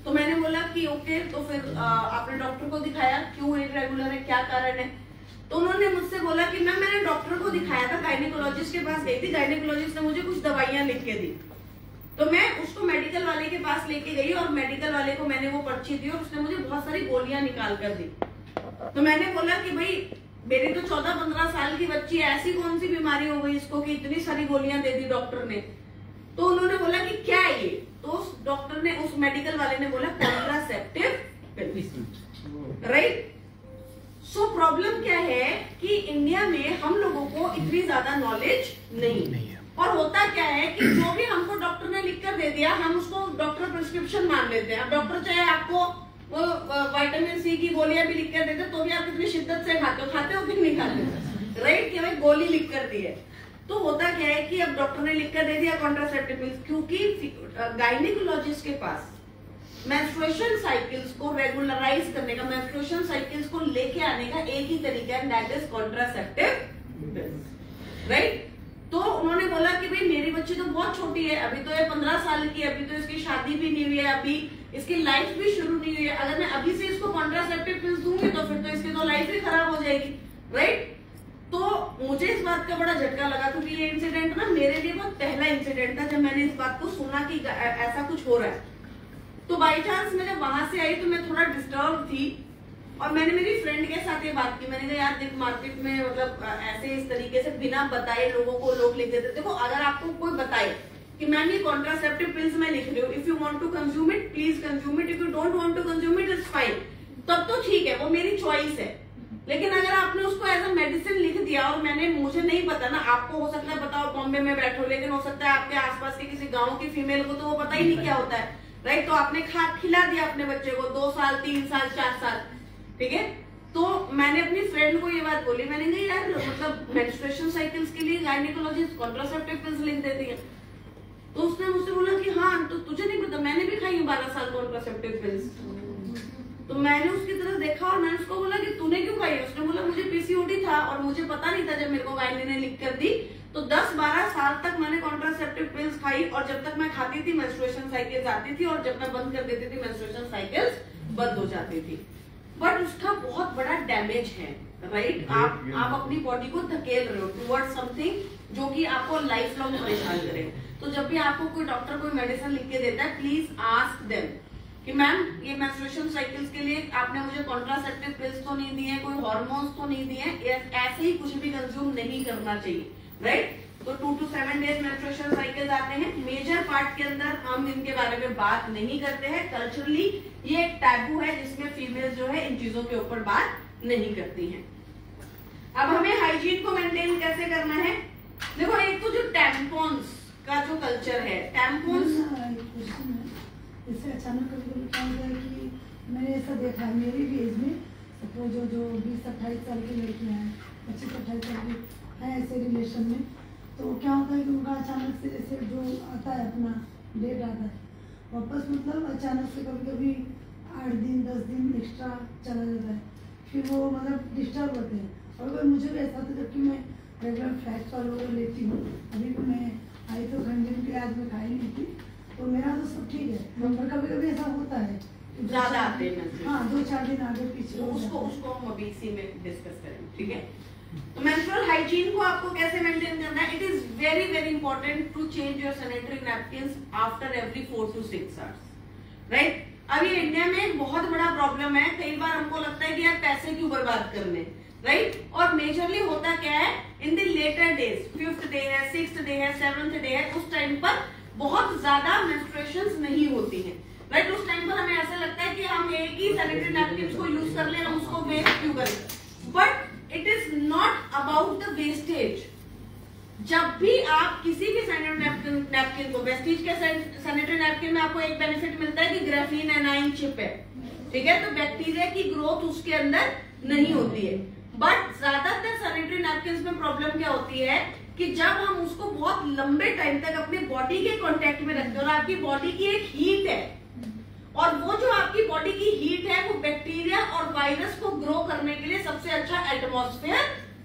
तो मैंने बोला कि ओके, तो फिर आपने डॉक्टर को दिखाया, क्यों इर्रेगुलर है, क्या कारण है। तो उन्होंने मुझसे बोला कि मैम मैंने डॉक्टर को दिखाया था, गायनेकोलॉजिस्ट के पास गई थी, गायनेकोलॉजिस्ट ने मुझे कुछ दवाइयां लिख के दी, तो मैं उसको मेडिकल वाले के पास लेके गई और मेडिकल वाले को मैंने वो पर्ची दी और उसने मुझे बहुत सारी गोलियां निकाल कर दी। तो मैंने बोला कि भाई मेरी तो 14-15 साल की बच्ची है, ऐसी कौन सी बीमारी हो गई इसको कि इतनी सारी गोलियां दे दी डॉक्टर ने। तो उन्होंने बोला कि क्या है ये, तो उस डॉक्टर ने, उस मेडिकल वाले ने बोला contraceptive pills, right. So problem क्या है कि इंडिया में हम लोगों को इतनी ज्यादा नॉलेज नहीं है, और होता क्या है कि जो भी हमको डॉक्टर ने लिख कर दे दिया हम उसको डॉक्टर प्रिस्क्रिप्शन मान लेते हैं। अब डॉक्टर चाहे आपको वो विटामिन सी की गोलियां भी लिख कर देते तो भी आप कितनी शिद्दत से खाते हो कि नहीं खाते, राइट, कि भाई गोली लिख कर दी है। तो होता क्या है कि अब डॉक्टर ने लिख कर दे दिया कॉन्ट्रासेप्टिव पिल्स, क्योंकि गायनेकोलॉजिस्ट के पास मेंस्ट्रुएशन साइकिल्स को रेगुलराइज करने का, मेंस्ट्रुएशन साइकिल्स को लेके आने का एक ही तरीका है, that is contraceptive pills, right. तो उन्होंने बोला कि भाई मेरी बच्ची तो बहुत छोटी है, अभी तो ये 15 साल की, अभी तो इसकी शादी भी नहीं हुई है, अभी इसकी लाइफ भी शुरू नहीं हुई है, अगर मैं अभी से इसको कॉन्ट्रासेप्टिव पिल्स दूंगी तो फिर तो इसकी तो लाइफ ही खराब हो जाएगी, राइट। तो मुझे इस बात का बड़ा झटका लगा, क्योंकि ये इंसिडेंट ना मेरे लिए बहुत पहला इंसिडेंट था जब मैंने इस बात को सुना कि ऐसा कुछ हो रहा है। तो बाई चांस मैं जब वहां से आई तो मैं थोड़ा डिस्टर्ब थी और मैंने मेरी फ्रेंड के साथ ये बात की। मैंने कहा यार देख, मार्केट में मतलब ऐसे इस तरीके से बिना बताए लोगों को लोग लिख देते। देखो, अगर आपको कोई बताए कि मैम ये कॉन्ट्रासेप्टिव पिल्स मैं लिख रही हूँ, if you want to consume it please consume it, if you don't want to consume it it's fine, तब तो ठीक है, वो मेरी चॉइस है। लेकिन अगर आपने उसको एज अ मेडिसिन लिख दिया और मुझे नहीं पता ना, आपको हो सकता है बताओ बॉम्बे में बैठो, लेकिन हो सकता है आपके आसपास के किसी गाँव की फीमेल को तो वो पता ही नहीं क्या होता है, राइट। तो आपने खिला दिया अपने बच्चे को 2 साल 3 साल 4 साल, ठीक है। तो मैंने अपनी फ्रेंड को ये बात बोली, मैंने कहा यार मतलब मेंस्ट्रुएशन साइकिल्स के लिए गायनेकोलॉजिस्ट कॉन्ट्रासेप्टिव पिल्स लिख देती है। तो उसने मुझसे बोला कि हाँ, तो तुझे नहीं पता, मैंने भी खाई है 12 साल कॉन्ट्रासेप्टिव पिल्स। तो मैंने उसकी तरफ देखा और मैंने उसको बोला कि तूने क्यों खाई? उसने बोला मुझे पीसीओडी था और मुझे पता नहीं था, जब मेरे को गायने ने लिख कर दी तो 10-12 साल तक मैंने कॉन्ट्रासेप्टिव पिल्स खाई, और जब तक मैं खाती थी मेंस्ट्रुएशन साइकिल्स आती थी, और जब मैं बंद कर देती थी मेंस्ट्रुएशन साइकिल्स बंद हो जाती थी। बट उसका बहुत बड़ा डैमेज है, राइट। आप अपनी बॉडी को धकेल रहे हो टुवर्ड्स समथिंग जो कि आपको लाइफ लॉन्ग परेशान करे। तो जब भी आपको कोई डॉक्टर कोई मेडिसिन लिख के देता है, प्लीज आस्क देम कि मैम ये मेंस्ट्रुएशन साइकिल्स के लिए आपने मुझे कॉन्ट्रासेप्टिव पिल्स तो नहीं दिए, कोई हार्मोन्स तो नहीं दिए, ऐसे ही कुछ भी कंज्यूम नहीं करना चाहिए, राइट। तो 2 to 7 डेज मेंस्ट्रुएशन साइकिल्स आते हैं। मेजर पार्ट के अंदर हम इनके बारे में बात नहीं करते हैं, कल्चरली ये एक टैबू है जिसमें फीमेल जो है इन चीजों के ऊपर बात नहीं करती हैं। अब हमें हाइजीन को मेंटेन कैसे करना है? देखो, एक तो जो टैम्पॉन्स का जो कल्चर है, टैम्पॉन्स इससे अचानक कभी कभी क्या होता है कि मैंने ऐसा देखा है मेरी भी एज में, सपोज जो 20-28 साल की लड़कियां हैं, 25-28 साल की हैं ऐसे रिलेशन में, तो क्या होता है कि उनका अचानक से जैसे जो आता है अपना डेट आता है वापस, मतलब अचानक से कभी कभी 8 दिन 10 दिन एक्स्ट्रा चला जाता है, फिर वो मतलब डिस्टर्ब होते हैं। और अगर मुझे भी ऐसा था, जबकि मैं रेगुलर फ्लैट कॉल वगैरह लेती हूँ, अभी भी मैं आई तो खंडन के आज मैं खाई नहीं थी, तो मेरा तो सब ठीक है। पर कभी कभी ऐसा होता है ज्यादा आते हैं, हाँ 2-4 दिन आगे पीछे तो हो उसको जाता है। उसको हम अभी इसी में डिस्कस करेंगे, ठीक है? तो मेंस्ट्रुअल हाइजीन को आपको कैसे मेंटेन करना है? It is very very important to change your sanitary napkins after every 4 to 6 hours, राइट? अभी इंडिया में एक बहुत बड़ा प्रॉब्लम है, कई बार हमको लगता है कि यार पैसे क्यों बर्बाद करने, राइट? और मेजरली होता क्या है, in the later days, 5th day है, 6th डे है, 7th डे है, उस टाइम पर बहुत ज्यादा मेंस्ट्रुएशंस नहीं होती हैं, राइट? उस टाइम पर हमें ऐसा लगता है कि हम एक ही सैनिटरी नैपकिन को यूज कर लें, हम उसको वेस्ट क्यों करें? But it is not about the wastage. जब भी आप किसी भी सैनिटरी नैपकिन को, वेस्टेज के सैनिटरी नैपकिन में आपको एक बेनिफिट मिलता है कि ग्राफीन एनाइन चिप है, ठीक है? तो बैक्टीरिया की ग्रोथ उसके अंदर नहीं होती है। बट ज्यादातर सैनिटरी नैपकिन में प्रॉब्लम क्या होती है कि जब हम उसको बहुत लंबे टाइम तक अपने बॉडी के कांटेक्ट में रखते हैं, और आपकी बॉडी की एक हीट है, और वो जो आपकी बॉडी की हीट है वो बैक्टीरिया और वायरस को ग्रो करने के लिए सबसे अच्छा एटमॉस्फेयर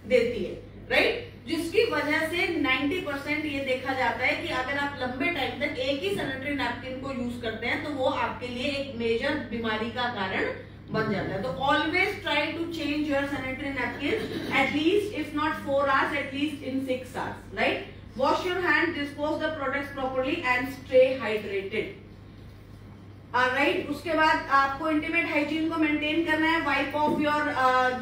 देती है, राइट? जिसकी वजह से 90% ये देखा जाता है कि अगर आप लंबे टाइम तक एक ही सैनिटरी नैपकिन को यूज करते हैं तो वो आपके लिए एक मेजर बीमारी का कारण बन जाता है। तो always try to change your sanitary napkin at least, if not 4 hours, at least in 6 hours, right? Wash your hand, dispose the products properly and stay hydrated, right? उसके बाद आपको इंटीमेट हाइजीन को मेंटेन करना है। वाइप ऑफ योर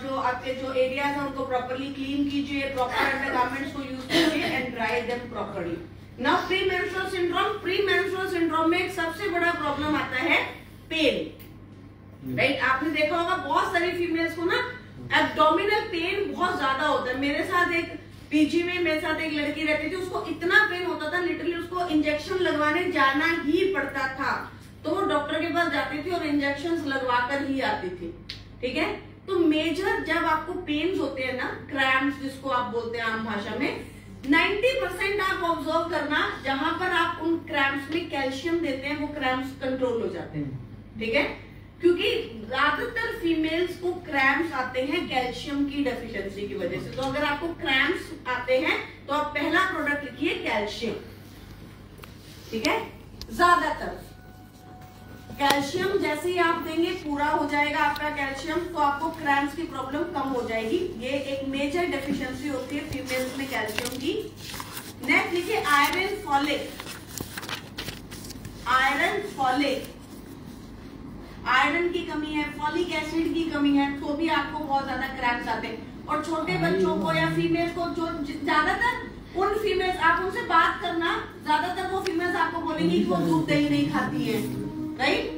जो आपके जो areas हैं उनको प्रॉपर्ली क्लीन कीजिए, प्रॉपर अंडरगारमेंट्स को यूज कीजिए and dry them properly. Now pre menstrual syndrome, pre menstrual syndrome में एक सबसे बड़ा प्रॉब्लम आता है पेन, राइट? आपने देखा होगा बहुत सारी फीमेल्स को ना एब्डोमिनल पेन बहुत ज्यादा होता है। मेरे साथ एक पीजी में मेरे साथ एक लड़की रहती थी, उसको इतना पेन होता था, लिटरली उसको इंजेक्शन लगवाने जाना ही पड़ता था, तो वो डॉक्टर के पास जाती थी और इंजेक्शंस लगवा कर ही आती थी, ठीक है? तो मेजर जब आपको पेन्स होते हैं ना, क्रैम्प्स जिसको आप बोलते हैं आम भाषा में, 90% आप ऑब्जर्व करना, जहां पर आप उन क्रैम्प्स में कैल्शियम देते हैं वो क्रैम्प्स कंट्रोल हो जाते हैं, ठीक है? क्योंकि ज्यादातर फीमेल्स को क्रैम्प्स आते हैं कैल्शियम की डेफिशिएंसी की वजह से। तो अगर आपको क्रैम्प्स आते हैं तो आप पहला प्रोडक्ट लिखिए कैल्शियम, ठीक है? ज्यादातर कैल्शियम जैसे ही आप देंगे पूरा हो जाएगा आपका कैल्शियम, तो आपको क्रैम्प्स की प्रॉब्लम कम हो जाएगी। ये एक मेजर डेफिशिएंसी होती है फीमेल्स में कैल्शियम की। नेक्स्ट लिखिए iron folic, iron folic, iron की कमी है, फॉलिक एसिड की कमी है, तो भी आपको बहुत ज्यादा क्रैम्प्स आते हैं। और छोटे बच्चों को या फीमेल्स को, जो ज्यादातर उन फीमेल्स, आप उनसे बात करना, ज्यादातर वो फीमेल्स आपको बोलेंगी कि वो दूध दही नहीं खाती है, राइट?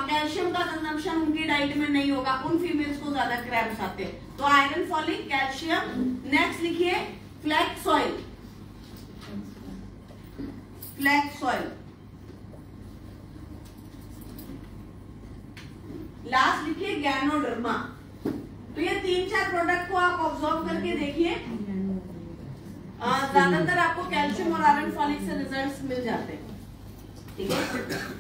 कैल्शियम का कंजम्पशन उनकी डाइट में नहीं होगा, उन फीमेल्स को ज्यादा क्रैम्प्स आते हैं। तो आयरन, फॉलिक, कैल्शियम। नेक्स्ट लिखिए flax oil, flax oil. Last लिखिए गैनोडर्मा। तो ये 3-4 प्रोडक्ट को आप ऑब्जर्व करके देखिए, ज्यादातर आपको कैल्शियम और आयरन फॉलिक से रिजल्ट्स मिल जाते हैं, ठीक है?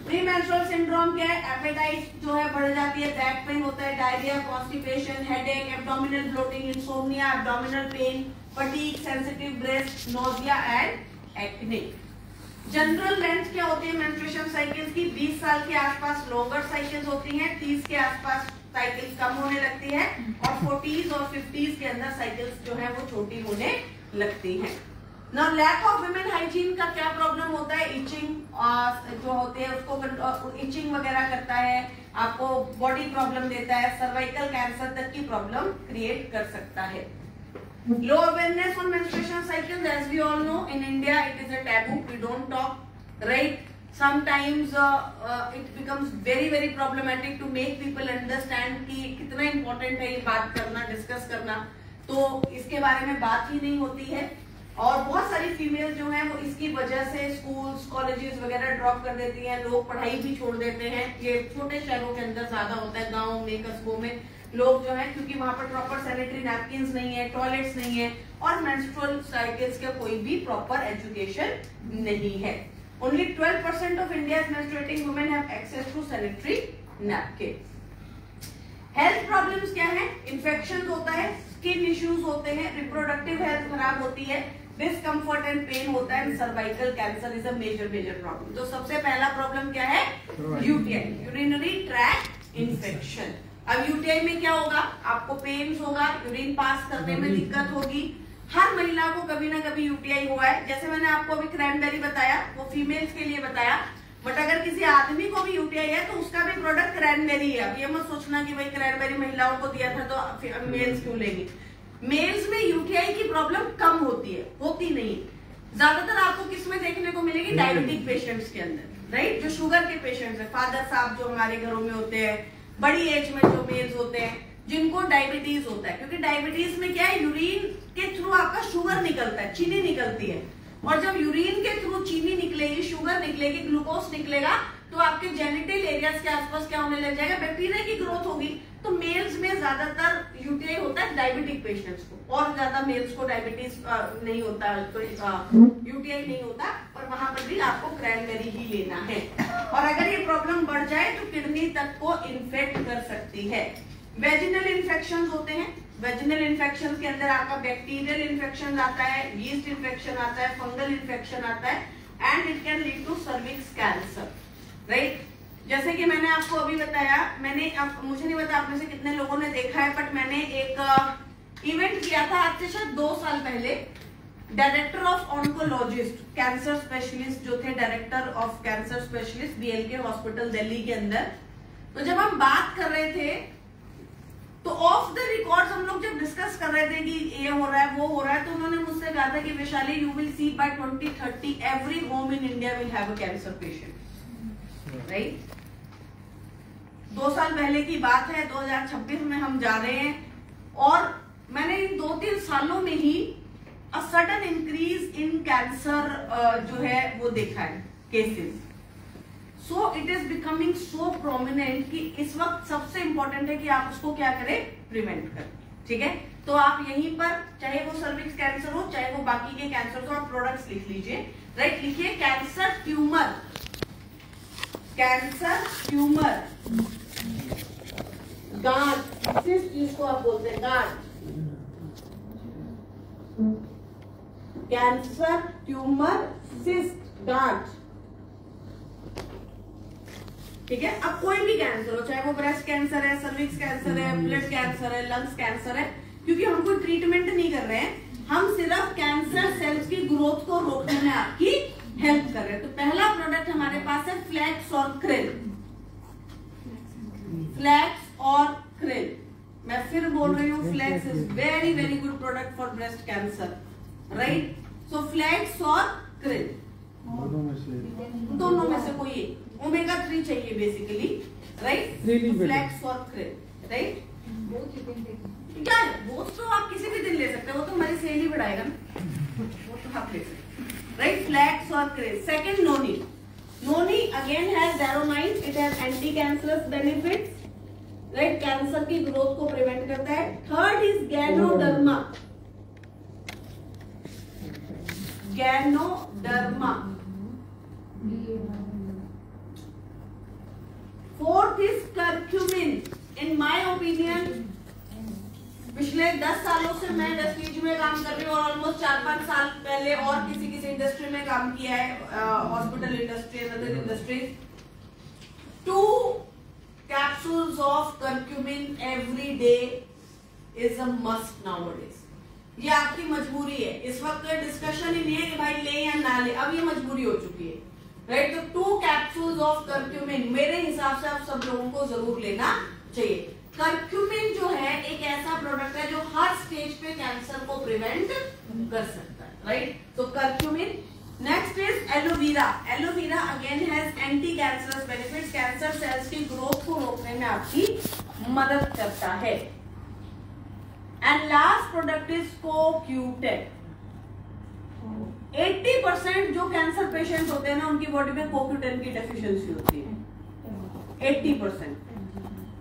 प्री मेंस्ट्रुअल सिंड्रोम क्या है? एपेटाइट जो है बढ़ जाती है, बैक पेन होता है, diarrhoea, constipation, headache, abdominal bloating, insomnia, abdominal pain, fatigue, sensitive breast, nausea and acne. General length क्या होती है मेंस्ट्रुएशन साइकिल्स की? 20 साल के आसपास लॉन्गर साइकिल्स होती हैं, 30 के आसपास साइकिल्स कम होने लगती है, और 40s और 50s के अंदर साइकिल्स जो है वो छोटी होने लगती हैं। ना लैक ऑफ विमेन हाइजीन का क्या प्रॉब्लम होता है? इचिंग जो होते हैं उसको इचिंग वगैरह करता है, आपको बॉडी प्रॉब्लम देता है, सर्वाइकल कैंसर तक की प्रॉब्लम क्रिएट कर सकता है। Low awareness on menstruation cycles, as we all know, in India it is a taboo. We don't talk, right? Sometimes it becomes very problematic to make people understand कि कितना important है ये बात करना, discuss करना। तो इसके बारे में बात ही नहीं होती है। और बहुत सारी फीमेल जो है वो इसकी वजह से स्कूल्स कॉलेजेस वगैरह ड्रॉप कर देती हैं, लोग पढ़ाई भी छोड़ देते हैं। ये छोटे शहरों के अंदर ज्यादा होता है, गाँव में कस्बों में लोग जो है, क्योंकि वहां पर प्रॉपर सैनिटरी नैपकिन्स नहीं है, टॉयलेट्स नहीं है और मेंस्ट्रुअल साइकिल्स का कोई भी प्रॉपर एजुकेशन नहीं है। Only 12% of India's menstruating women have access to sanitary napkin. Health problems क्या है? इन्फेक्शन होता है, स्किन इश्यूज होते हैं, रिप्रोडक्टिव हेल्थ खराब होती है, डिस्कम्फर्ट एंड पेन होता है, cervical cancer is a major problem. तो सबसे पहला प्रॉब्लम क्या है? UTI, urinary tract infection. अब यूटीआई में क्या होगा? आपको पेन्स होगा, यूरिन पास करने में दिक्कत होगी। हर महिला को कभी ना कभी यूटीआई हुआ है। जैसे मैंने आपको अभी क्रैनबेरी बताया, वो फीमेल्स के लिए बताया, बट अगर किसी आदमी को भी यूटीआई है तो उसका भी प्रोडक्ट क्रैनबेरी है। अब ये मत सोचना कि भाई क्रैनबेरी महिलाओं को दिया था तो मेल्स क्यों लेंगे। मेल्स में यूटीआई की प्रॉब्लम कम होती है, होती नहीं। ज्यादातर आपको किसमें देखने को मिलेगी? डायबिटिक पेशेंट्स के अंदर, राइट? जो शुगर के पेशेंट्स है, फादर साहब जो हमारे घरों में होते हैं, बड़ी एज में जो मेल्स होते हैं जिनको डायबिटीज होता है, क्योंकि डायबिटीज में क्या है? यूरिन के थ्रू आपका शुगर निकलता है, चीनी निकलती है, और जब यूरिन के थ्रू चीनी निकलेगी, शुगर निकलेगी, ग्लूकोज निकलेगा, तो आपके जेनिटल एरियाज के आसपास क्या होने लग जाएगा? बैक्टीरिया की ग्रोथ होगी। तो मेल्स में ज्यादातर यूटीआई होता है डायबिटिक पेशेंट्स को, और ज्यादा मेल्स को डायबिटीज नहीं होता, तो यूटीआई नहीं होता, और वहां पर भी आपको क्रैनबेरी ही लेना है। और अगर ये प्रॉब्लम बढ़ जाए तो किडनी तक को इन्फेक्ट कर सकती है। वेजिनल इन्फेक्शन होते हैं, वेजिनल इन्फेक्शन के अंदर आपका बैक्टीरियल इन्फेक्शन आता है, यीस्ट इन्फेक्शन आता है, फंगल इन्फेक्शन आता है, and it can lead to cervix cancer, right? जैसे कि मैंने आपको अभी बताया, मुझे नहीं पता आप में से कितने लोगों ने देखा है, बट मैंने एक इवेंट किया था आज से शायद 2 साल पहले। Director of oncologist, cancer specialist जो थे, director of cancer specialist BLK hospital Delhi के अंदर, तो जब हम बात कर रहे थे तो ऑफ द रिकॉर्ड हम लोग जब डिस्कस कर रहे थे कि ये हो रहा है वो हो रहा है, तो उन्होंने मुझसे कहा था कि Vaishali, you will see by 2030 every home in India will have a cancer patient, right? 2 साल पहले की बात है, 2026 में हम जा रहे हैं, और मैंने इन 2-3 सालों में ही a sudden increase in cancer जो है वो देखा है, cases. So it is becoming so prominent कि इस वक्त सबसे इंपॉर्टेंट है कि आप उसको क्या करें? प्रिवेंट करें, ठीक है? तो आप यहीं पर, चाहे वो सर्विक्स कैंसर हो, चाहे वो बाकी के कैंसर हो, आप प्रोडक्ट्स लिख लीजिए, राइट? लिखिए कैंसर ट्यूमर, कैंसर ट्यूमर, गांठ, सिस्ट जिसको आप बोलते हैं, गांठ, कैंसर ट्यूमर, सिस्ट, गांठ, ठीक है? अब कोई भी कैंसर हो, चाहे वो ब्रेस्ट कैंसर है, सर्विक्स कैंसर है, ब्लड कैंसर है, लंग्स कैंसर है, क्योंकि हम कोई ट्रीटमेंट नहीं कर रहे हैं, हम सिर्फ कैंसर सेल्स की ग्रोथ को रोकने में आपकी हेल्प कर रहे हैं। तो पहला प्रोडक्ट हमारे पास है फ्लैक्स और क्रिल, फ्लैक्स और क्रिल। मैं फिर बोल रही हूँ, flax is very very good product for breast cancer, right? So flax और क्रिल, दोनों में से कोई एक, ओमेगा 3 चाहिए बेसिकली, राइट? फ्लैक्स और क्रिल, राइट? क्या है वो? तो आप किसी भी दिन ले सकते हैं, वो तो हमारी सेल ही बढ़ाएगा ना, वो तो आप ले सकते हैं, राइट? फ्लैक्स और krill. Second, noni. Noni again has xeronine, it has anti cancerous benefits, right? Cancer की ग्रोथ को प्रिवेंट करता है। Third is ganoderma, ganoderma. Fourth is curcumin. In my opinion, पिछले 10 सालों से मैं वेस्टीज में काम कर रही हूँ, और ऑलमोस्ट 4-5 साल पहले और किसी इंडस्ट्री में काम किया है, hospital industry, other industries. 2 capsules of curcumin every day is a must nowadays. ये आपकी मजबूरी है, इस वक्त तो डिस्कशन ही नहीं है कि भाई ले या ना ले, अब ये मजबूरी हो चुकी है, राइट? तो 2 कैप्सूल्स ऑफ कर्क्यूमिन मेरे हिसाब से आप सब लोगों को जरूर लेना चाहिए। कर्क्यूमिन जो है एक ऐसा प्रोडक्ट है जो हर स्टेज पे कैंसर को प्रिवेंट कर सकता है, राइट? तो curcumin. Next is aloe vera. Aloe vera again has anti cancerous benefits, cancer cells की ग्रोथ को रोकने में आपकी मदद करता है। And last product is CoQ10। 80% जो कैंसर पेशेंट होते हैं ना, उनकी बॉडी में CoQ10 की डेफिशिएंसी होती है। 80%।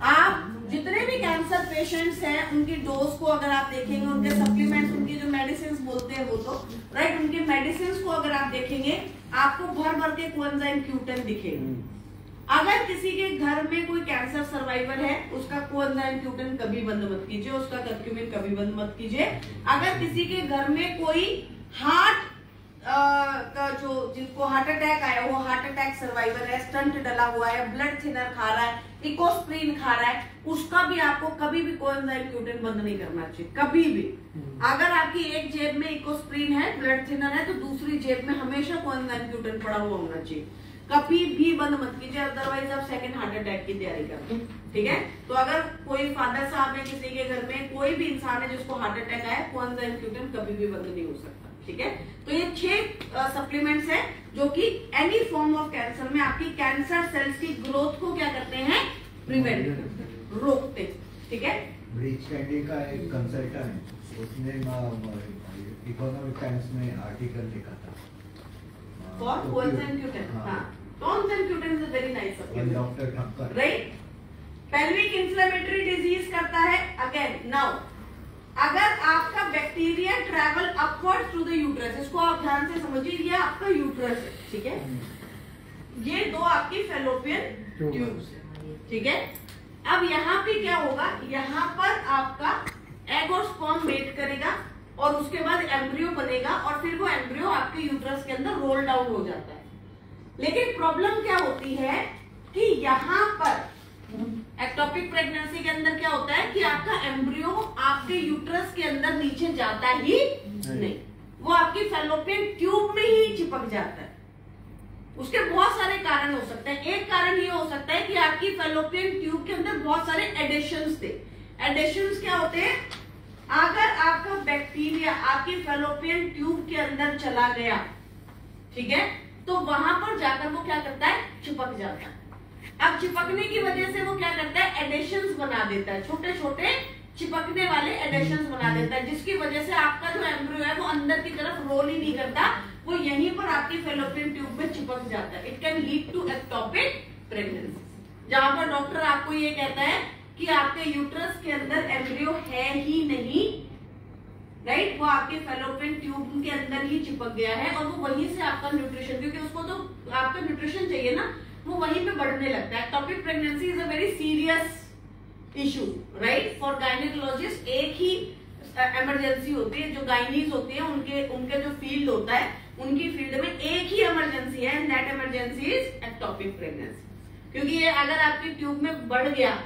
आप जितने भी कैंसर पेशेंट्स हैं, उनकी डोज को अगर आप देखेंगे, उनके सप्लीमेंट्स, उनकी जो मेडिसिन बोलते हैं वो तो राइट, उनके मेडिसिन को अगर आप देखेंगे, आपको भर भर के कोएंजाइम Q10 दिखेगा। अगर किसी के घर में कोई कैंसर सर्वाइवर है, उसका कोएंजाइम Q10 कभी बंद मत कीजिए, उसका कर्क्यूमिन कभी बंद मत कीजिए। अगर किसी के घर में कोई हार्ट का जो जिनको हार्ट अटैक आया, वो हार्ट अटैक सर्वाइवर है, स्टंट डला हुआ है, ब्लड थिनर खा रहा है, इकोस्प्रिन खा रहा है, उसका भी आपको कभी भी कोएंजाइम Q10 बंद नहीं करना चाहिए, कभी भी। अगर आपकी एक जेब में इकोस्प्रिन है, ब्लड थिनर है, तो दूसरी जेब में हमेशा कोएंजाइम Q10 पड़ा हुआ होना चाहिए, कभी भी बंद मत कीजिए, अदरवाइज आप सेकंड हार्ट अटैक की तैयारी करते हैं। ठीक है, तो अगर कोई फादर साहब है, किसी के घर में कोई भी इंसान है जिसको हार्ट अटैक आया, कोएंजाइम Q10 कभी भी बंद नहीं हो सकता। ठीक है, तो ये 6 सप्लीमेंट्स हैं जो कि एनी फॉर्म ऑफ कैंसर में आपकी कैंसर सेल्स की ग्रोथ को क्या करते हैं, प्रिवेंट करते हैं, रोकते हैं। ठीक है, ब्रिज कैंडी का एक कंसल्टेंट, उसने इकोनॉमिक टाइम्स में आर्टिकल लिखा था फॉर कोएंजाइम Q10। हाँ, coenzyme Q10 is a very nice supplement, doctor Thakkar, right. Pelvic inflammatory disease करता है। अगेन नाउ, अगर आपका bacteria travel upward through the uterus, इसको आप ध्यान से समझिए, ये आपका यूट्रस है। ठीक है, ये 2 आपकी फेलोपियन ट्यूब्स है। ठीक है, अब यहाँ पे क्या होगा, यहाँ पर आपका एग और स्पर्म मेट करेगा और उसके बाद एम्ब्रियो बनेगा और फिर वो एम्ब्रियो आपके यूट्रस के अंदर रोल डाउन हो जाता है। लेकिन प्रॉब्लम क्या होती है कि यहाँ पर एक्टोपिक प्रेगनेंसी के अंदर क्या होता है कि आपका एम्ब्रियो आपके यूट्रस के अंदर नीचे जाता ही नहीं, वो आपकी फेलोपियन ट्यूब में ही चिपक जाता है। उसके बहुत सारे कारण हो सकते हैं। एक कारण ये हो सकता है कि आपकी फेलोपियन ट्यूब के अंदर बहुत सारे एडिशंस थे। एडिशंस क्या होते हैं, अगर आपका बैक्टीरिया आपकी फेलोपियन ट्यूब के अंदर चला गया, ठीक है, तो वहां पर जाकर वो क्या करता है, चिपक जाता है। अब चिपकने की वजह से वो क्या करता है, एडिशंस बना देता है, छोटे छोटे चिपकने वाले एडिशंस बना देता है, जिसकी वजह से आपका जो एम्ब्रियो है वो अंदर की तरफ रोल ही नहीं करता, वो यहीं पर आपकी फेलोपियन ट्यूब में चिपक जाता है। It can lead to ectopic pregnancy, जहां पर डॉक्टर आपको ये कहता है कि आपके यूट्रस के अंदर एम्ब्रियो है ही नहीं, राइट, वो आपके फेलोपियन ट्यूब के अंदर ही चिपक गया है और वो वहीं से आपका न्यूट्रिशन, क्योंकि उसको तो आपका न्यूट्रिशन चाहिए ना, वो वहीं पे बढ़ने लगता है। Ectopic pregnancy is a very serious issue, right, for gynaecologist. एक ही इमरजेंसी होती है, जो गायनीज होती है उनके जो फील्ड होता है, उनकी फील्ड में एक ही इमरजेंसी है, and that emergency is ectopic pregnancy. क्योंकि ये अगर आपकी ट्यूब में बढ़ गया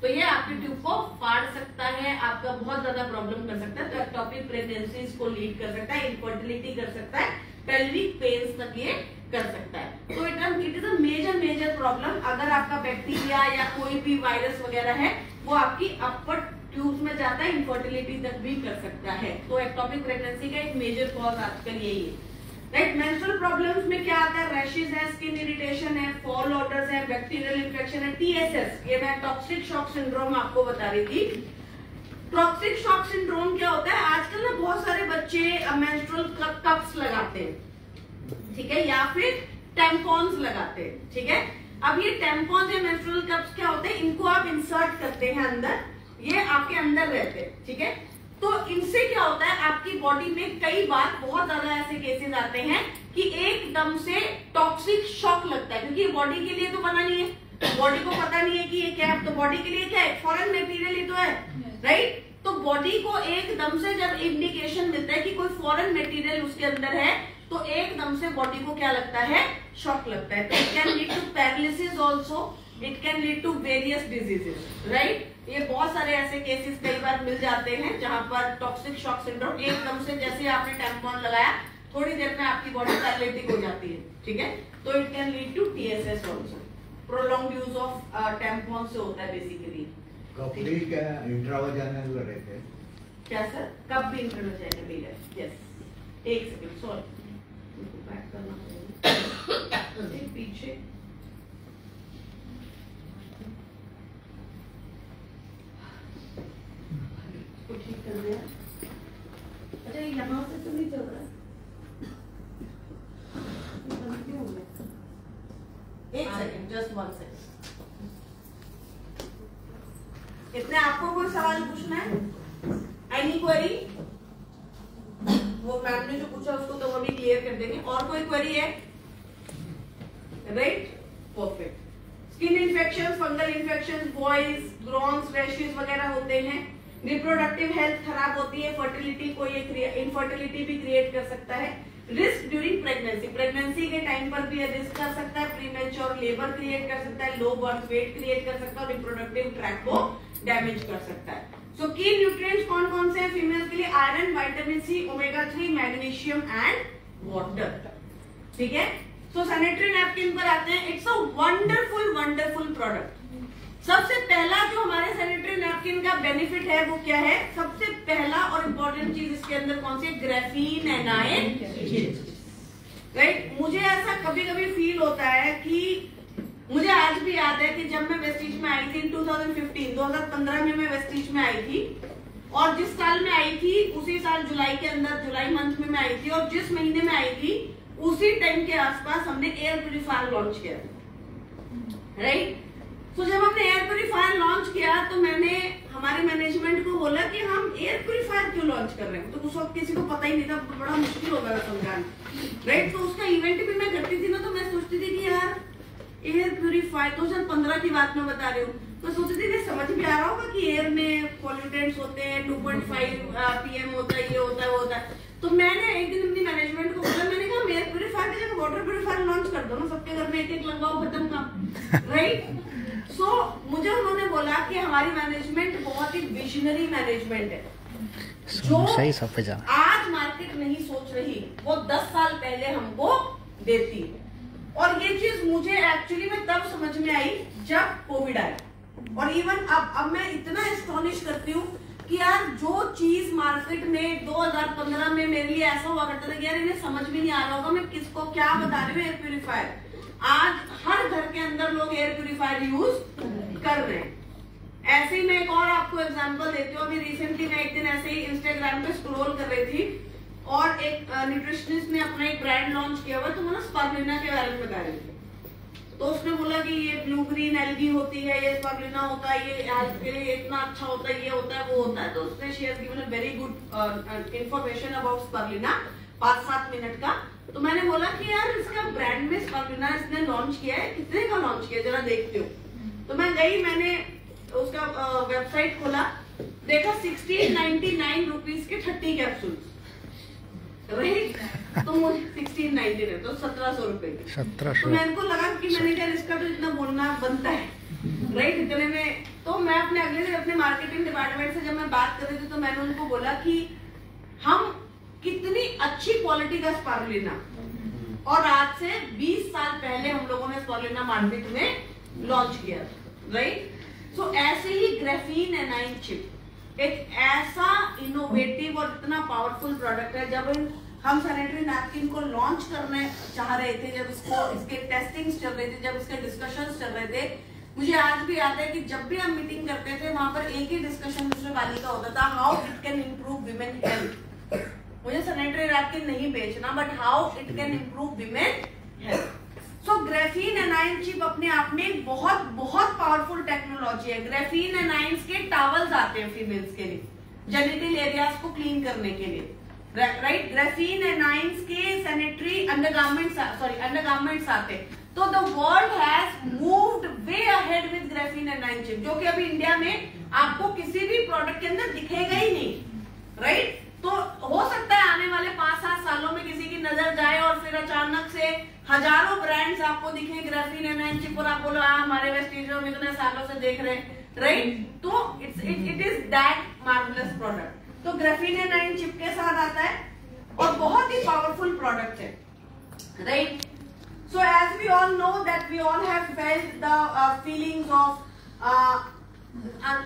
तो ये आपकी ट्यूब को फाड़ सकता है, आपका बहुत ज्यादा प्रॉब्लम कर सकता है, तो एक्टोपिक प्रेगनेंसी को लीड कर सकता है, इनफर्टिलिटी कर सकता है, पेल्विक पेन्स तक ये कर सकता है। तो it is a major problem. अगर आपका बैक्टीरिया या कोई भी वायरस वगैरह है वो आपकी अपर ट्यूब्स में जाता है, इनफर्टिलिटी तक भी कर सकता है। तो एक्टोपिक प्रेगनेंसी का एक मेजर कॉज आजकल यही है, राइट। मेंस्ट्रुअल प्रॉब्लम्स में क्या आता है, रैशेस है, स्किन इरिटेशन है, फॉल ऑर्डर्स है, बैक्टीरियल इन्फेक्शन है, TSS, ये मैं टॉक्सिक शॉक सिंड्रोम आपको बता रही थी। टॉक्सिक शॉक सिंड्रोम क्या होता है, आजकल ना बहुत सारे बच्चे मेंस्ट्रुअल कप्स लगाते हैं, ठीक है, या फिर टेम्पॉन्स लगाते हैं, ठीक है। अब ये टेम्पॉन्स या मेंस्ट्रुअल कप्स क्या होते हैं, इनको आप इंसर्ट करते हैं अंदर, ये आपके अंदर रहते हैं, ठीक है। तो इनसे क्या होता है, आपकी बॉडी में कई बार बहुत ज्यादा ऐसे केसेस आते हैं कि एकदम से टॉक्सिक शॉक लगता है, क्योंकि बॉडी के लिए तो बना नहीं है, बॉडी को पता नहीं है कि ये क्या है, तो बॉडी के लिए क्या है, फॉरेन मटेरियल ही तो है, राइट। तो बॉडी को एकदम से जब इंडिकेशन मिलता है कि कोई फॉरेन मटेरियल उसके अंदर है, तो एकदम से बॉडी को क्या लगता है, शॉक लगता है। तो it can lead to paralysis also, it can lead to various diseases, right. ये बहुत सारे ऐसे केसेस कई बार मिल जाते हैं जहां पर टॉक्सिक शॉक सिंड्रोम एकदम से, जैसे आपने टेम्पॉन लगाया थोड़ी देर में आपकी बॉडी पैरालिटिक हो जाती है, ठीक है। तो it can lead to TSS also, prolonged use of tampon से होता है बेसिकली। कपड़ी क्या इंट्रावाजाइनल रहते हैं क्या सर, कब भी इंट्रावाजाइनल है, यस। एक सेकंड, सॉरी, बैक करना पड़ेगा पीछे। ठीक एक सेकंड, जस्ट 1 सेकंड। इतने आपको कोई सवाल पूछना है? Any query? वो मैम ने जो पूछा उसको तो हम अभी क्लियर कर देंगे। और कोई क्वेरी है? Right, perfect. Skin infection, fungal infection, boils groins, rashes वगैरह होते हैं। रिप्रोडक्टिव हेल्थ खराब होती है, फर्टिलिटी को ये इनफर्टिलिटी भी क्रिएट कर सकता है। रिस्क ड्यूरिंग प्रेगनेंसी, प्रेगनेंसी के टाइम पर भी रिस्क कर सकता है। प्रीमेच्योर लेबर क्रिएट कर सकता है, लो बर्थ वेट क्रिएट कर सकता है और रिप्रोडक्टिव ट्रैक को डैमेज कर सकता है। सो की न्यूट्रिएंट्स कौन कौन से हैं फीमेल के लिए? Iron, vitamin C, omega 3, magnesium and water. ठीक है, तो सैनिटरी नैपकिन पर आते हैं। It's a wonderful product. सबसे पहला जो हमारे सैनिटरी नैपकिन का बेनिफिट है वो क्या है? सबसे पहला और इम्पोर्टेंट चीज इसके अंदर कौन सी? Graphene A9. राइट, मुझे ऐसा कभी कभी फील होता है कि मुझे आज भी याद है कि जब मैं वेस्टीज में आई थी 2015 में मैं वेस्टीज में आई थी, और जिस साल में आई थी उसी साल जुलाई के अंदर, जुलाई मंथ में मैं आई थी, और जिस महीने में आई थी उसी टाइम के आसपास हमने एयर प्यूरिफायर लॉन्च किया। राइट, तो जब हमने एयर प्यूरिफायर लॉन्च किया तो मैंने हमारे मैनेजमेंट को बोला कि हम एयर प्यूरिफायर क्यों लॉन्च कर रहे हैं। तो उस वक्त किसी को पता ही नहीं था, बड़ा मुश्किल हो गया समझाना। राइट, तो उसका इवेंट भी मैं करती थी ना, तो मैं सोचती थी कि यार एयर प्यूरिफायर, 2015 की बात मैं बता रही हूँ, तो सोचती थी समझ भी आ रहा होगा कि एयर में पॉल्यूटेंट्स होते हैं, 2.5 PM होता है, ये होता है, वो होता है। तो मैंने एक दिन अपनी मैनेजमेंट को बोला, मैंने कहा एयर प्यूरिफायर की जगह वाटर प्यूरिफायर लॉन्च कर दो ना, सबके घर में एक लगवाओ, खत्म काम। राइट, सो मुझे उन्होंने बोला कि हमारी मैनेजमेंट बहुत ही विजनरी मैनेजमेंट है, जो आज मार्केट नहीं सोच रही वो 10 साल पहले हमको देती। और ये चीज मुझे एक्चुअली में तब समझ में आई जब कोविड आया। और इवन अब मैं इतना एस्टॉनिश करती हूँ कि यार जो चीज मार्केट में 2015 में मेरे लिए ऐसा हुआ करता था कि यार इन्हें समझ भी नहीं आ रहा होगा मैं किसको क्या बता रही हूँ, एयर प्यूरिफायर, आज हर घर के अंदर लोग एयर प्यूरिफायर यूज कर रहे हैं। ऐसे ही मैं एक और आपको एग्जांपल देती हूँ। अभी रिसेंटली मैं एक दिन ऐसे ही इंस्टाग्राम पे स्क्रॉल कर रही थी और एक न्यूट्रिशनिस्ट ने अपना एक ब्रांड लॉन्च किया हुआ, तो वो ना स्पारुलिना के बारे में बता रही थी। तो उसने बोला कि ये ब्लू ग्रीन एल्गी होती है, ये स्पारुलिना होता है, ये हेल्थ के लिए इतना अच्छा होता है, ये होता है, वो होता है। तो उसने share given a very good information about spirulina, 5-7 minute का। तो मैंने बोला कि यार इसका ब्रांड में स्पारुलिना इसने लॉन्च किया है, कितने का लॉन्च किया जरा देखते हो। तो मैं गई, मैंने उसका वेबसाइट खोला, देखा 1699 रुपीज के 30 कैप्सूल। राइट, तो मुझे 1699 तो 1700 रुपए की। 1700। तो मेरे को लगा कि मैंने क्या इसका तो इतना बोलना बनता है, राइट, इतने में। तो मैं अपने अगले दिन अपने मार्केटिंग डिपार्टमेंट से जब मैं बात कर रही थी तो मैंने उनको बोला कि हम कितनी अच्छी क्वालिटी का स्पारुलिना, और आज से 20 साल पहले हम लोगों ने स्पारुलिना मार्केट में लॉन्च किया, राइट। सो ऐसे ही ग्रेफीन एनाइन चिप एक ऐसा इनोवेटिव और इतना पावरफुल प्रोडक्ट है। जब हम सैनिटरी नैपकिन को लॉन्च करने चाह रहे थे, जब इसके टेस्टिंग्स चल रहे थे, जब इसके डिस्कशंस चल रहे थे, मुझे आज भी याद है कि जब भी हम मीटिंग करते थे वहां पर एक ही डिस्कशन दूसरे वाली का होता था, how it can improve women health. मुझे सैनिटरी नैपकिन नहीं बेचना, but how it can improve women health. So graphene anion chip अपने आप में बहुत बहुत पावरफुल टेक्नोलॉजी है। ग्रेफीन एनाइंस के टावल्स आते हैं फीमेल्स के लिए, जेनिटल एरियाज को क्लीन करने के लिए, राइट। ग्रेफीन एनाइंस के सैनिटरी अंडरगारमेंट्स आते हैं। तो the world has moved way ahead with graphene anion chip, जो कि अभी इंडिया में आपको किसी भी प्रोडक्ट के अंदर दिखेगा ही नहीं, राइट। तो हो सकता है आने वाले 5-7 सालों में किसी की नजर जाए और फिर अचानक से हजारों ब्रांड्स आपको दिखे ग्रेफीन एनाइन चिप, और आप बोलो हमारे वेस्टीज में इतने सालों से देख रहे हैं, राइट। तो it is that marvellous product. तो ग्रेफीन एनाइन चिप के साथ आता है और बहुत ही पावरफुल प्रोडक्ट है, right. So as we all know that we all have felt the feelings of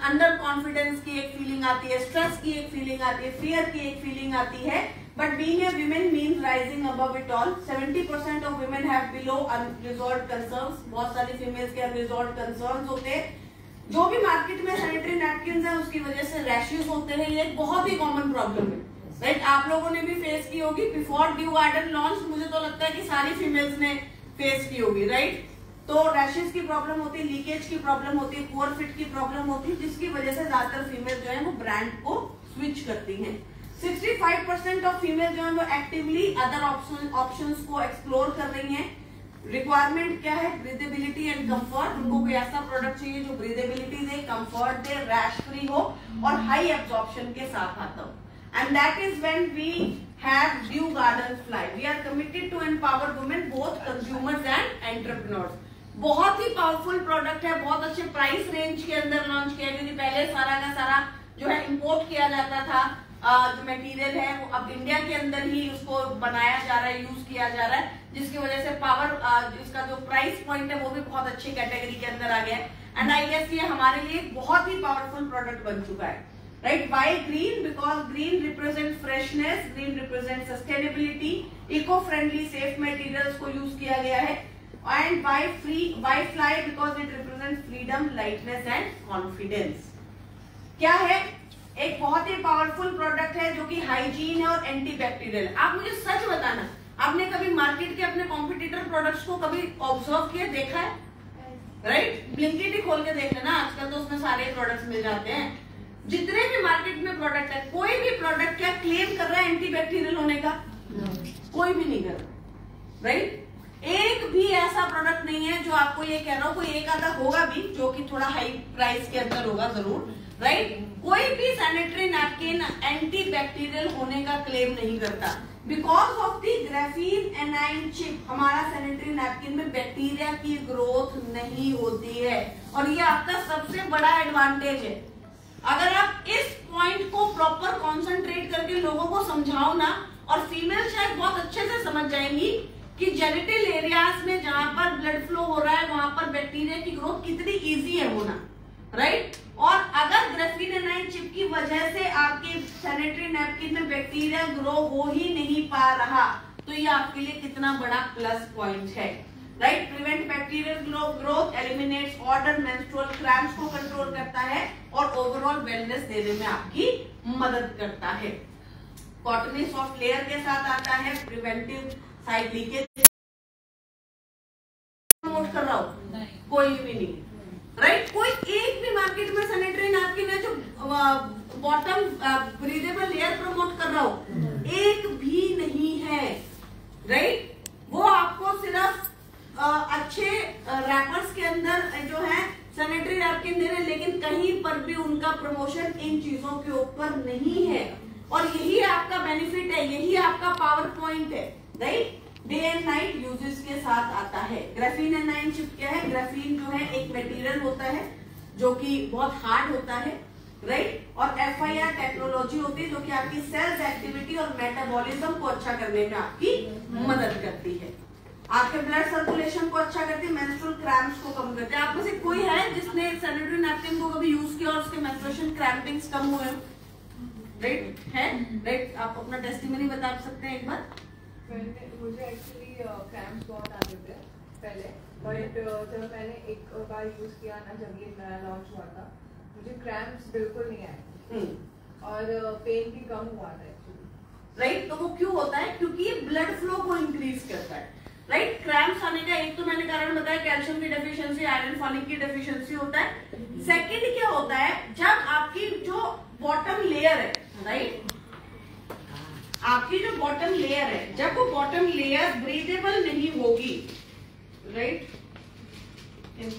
under confidence की एक फीलिंग आती है, स्ट्रेस की एक फीलिंग आती है, फियर की एक फीलिंग आती है, but being a women means rising above it all. 70% of women have below unresolved concerns. बहुत सारी फीमेल्स के अनरिजॉल्व्ड कंसर्न्स होते हैं। जो भी मार्केट में सैनिटरी नैपकिन है उसकी वजह से रैशेस होते हैं, ये एक बहुत ही कॉमन प्रॉब्लम है, राइट। आप लोगों ने भी फेस की होगी। बिफोर ड्यू गार्डन लॉन्च मुझे तो लगता है कि सारी फीमेल्स ने फेस की होगी, राइट। तो रैशेस की प्रॉब्लम होती है, लीकेज की प्रॉब्लम होती है, पुअर फिट की प्रॉब्लम होती है, जिसकी वजह से ज्यादातर फीमेल जो है वो ब्रांड को स्विच करती हैं। 65% ऑफ फीमेल जो है वो एक्टिवली अदर ऑप्शंस को एक्सप्लोर कर रही हैं। रिक्वायरमेंट क्या है? Breathability and comfort. उनको कोई ऐसा प्रोडक्ट चाहिए जो ब्रीदेबिलिटी दे, कंफर्ट दे, रैश फ्री हो और हाई एब्जॉर्प्शन के साथ आता हो। And that is when we have dew garden fly. We are committed to empower women both consumers and entrepreneurs. बहुत ही पावरफुल प्रोडक्ट है, बहुत अच्छे प्राइस रेंज के अंदर लॉन्च किया, क्योंकि पहले सारा का सारा जो है इंपोर्ट किया जाता था। जो मटेरियल है वो अब इंडिया के अंदर ही उसको बनाया जा रहा है, यूज किया जा रहा है, जिसकी वजह से पावर इसका जो प्राइस पॉइंट है वो भी बहुत अच्छी कैटेगरी के अंदर आ गया है। एंड आई गेस ये हमारे लिए बहुत ही पावरफुल प्रोडक्ट बन चुका है, right. Why green? Because green represent freshness, green represent sustainability, eco friendly safe materials को यूज किया गया है। And why fly? Because it represent freedom, lightness and confidence. क्या है? एक बहुत ही पावरफुल प्रोडक्ट है जो कि हाइजीन है और एंटीबैक्टीरियल। आप मुझे सच बताना, आपने कभी मार्केट के अपने कॉम्पिटिटर प्रोडक्ट्स को कभी ऑब्जर्व किया, देखा है? राइट? ब्लिंकिट ही खोल के देख लेना, आजकल तो उसमें सारे प्रोडक्ट्स मिल जाते हैं। जितने भी मार्केट में प्रोडक्ट है, कोई भी प्रोडक्ट क्या क्लेम कर रहा है एंटीबैक्टीरियल होने का? कोई भी नहीं कर रहा, राइट? एक भी ऐसा प्रोडक्ट नहीं है जो आपको ये कह रहा हो। कोई एक आधा होगा भी जो कि थोड़ा हाई प्राइस के अंदर होगा जरूर, राइट? कोई भी सैनिटरी नैपकिन एंटीबैक्टीरियल होने का क्लेम नहीं करता। Because of the graphene A9 chip, हमारा सैनिटरी नैपकिन में बैक्टीरिया की ग्रोथ नहीं होती है, और ये आपका सबसे बड़ा एडवांटेज है। अगर आप इस पॉइंट को प्रॉपर कॉन्सेंट्रेट करके लोगों को समझाओ ना, और फीमेल शायद बहुत अच्छे से समझ जाएंगी कि जेनिटल एरियाज में जहां पर ब्लड फ्लो हो रहा है वहां पर बैक्टीरिया की ग्रोथ कितनी इजी है होना, राइट? और अगर ग्राफीन एनाइन चिप की वजह से आपके सैनिटरी नैपकिन में बैक्टीरिया ग्रो हो ही नहीं पा रहा, तो ये आपके लिए कितना बड़ा प्लस पॉइंट है, right? Prevent bacterial growth, eliminates order, menstrual cramps को कंट्रोल करता है और ओवरऑल वेलनेस देने में आपकी मदद करता है। कॉटनी सॉफ्ट लेयर के साथ आता है, प्रिवेंटिव साइड लीकेज प्रमोट कर रहा हो कोई भी नहीं, राइट? कोई एक भी मार्केट में सैनिटरी नैपकिन है जो बॉटम ब्रीदेबल लेयर प्रमोट कर रहा हो, एक भी नहीं है, राइट? वो आपको सिर्फ अच्छे रैपर्स के अंदर जो है सैनिटरी नैपकिन दे रहे, लेकिन कहीं पर भी उनका प्रमोशन इन चीजों के ऊपर नहीं है। और यही आपका बेनिफिट है, यही आपका पावर पॉइंट है, right? Day and night uses के साथ आता है। ग्राफीन एनाइन चिप क्या है? ग्राफीन जो है एक मटेरियल होता है जो कि बहुत हार्ड होता है, राइट? और FIR टेक्नोलॉजी होती है जो कि आपकी सेल्स एक्टिविटी और मेटाबॉलिज्म को अच्छा करने में आपकी मदद करती है, आपके ब्लड सर्कुलेशन को अच्छा करती है, मेंस्ट्रुअल क्रैम्प्स को कम करती है। आप में से कोई है जिसने सैनिटरी नैपकिन को कभी यूज किया और उसके मेंस्ट्रुएशन क्रैम्पिंग्स कम हुए? राइट है, राइट? आप अपना टेस्टिमनी बता सकते हैं एक बार? मुझे एक्चुअली क्रैम्प्स बहुत आते थे पहले, बट जब मैंने एक बार यूज किया ना, जब ये नया लॉन्च हुआ था, मुझे क्रैम्प्स बिल्कुल नहीं आए और पेन भी कम हुआ था एक्चुअली, राइट? तो वो क्यों होता है? क्योंकि ये ब्लड फ्लो को इंक्रीज करता है, राइट? क्रैम्प्स आने का एक तो मैंने कारण बताया कैल्शियम की डेफिशिएंसी, आयरन फॉलिक की डेफिशिएंसी होता है। सेकंड क्या होता है? जब आपकी जो बॉटम लेयर है, राइट, आपकी जो बॉटम लेयर है, जब वो बॉटम लेयर ब्रीदेबल नहीं होगी, राइट,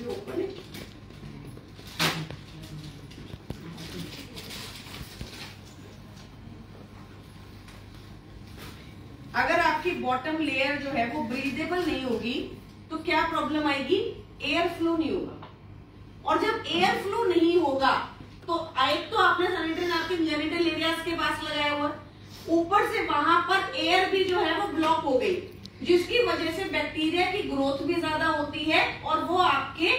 ओपन है, अगर आपकी बॉटम लेयर जो है वो ब्रीदेबल नहीं होगी तो क्या प्रॉब्लम आएगी? एयर फ्लो नहीं होगा, और जब एयर फ्लो नहीं होगा तो एक तो आपने सैनिटरी नैपकिन जेनिटल एरियाज के पास लगाया हुआ, ऊपर से वहां पर एयर भी जो है वो ब्लॉक हो गई, जिसकी वजह से बैक्टीरिया की ग्रोथ भी ज्यादा होती है और वो आपके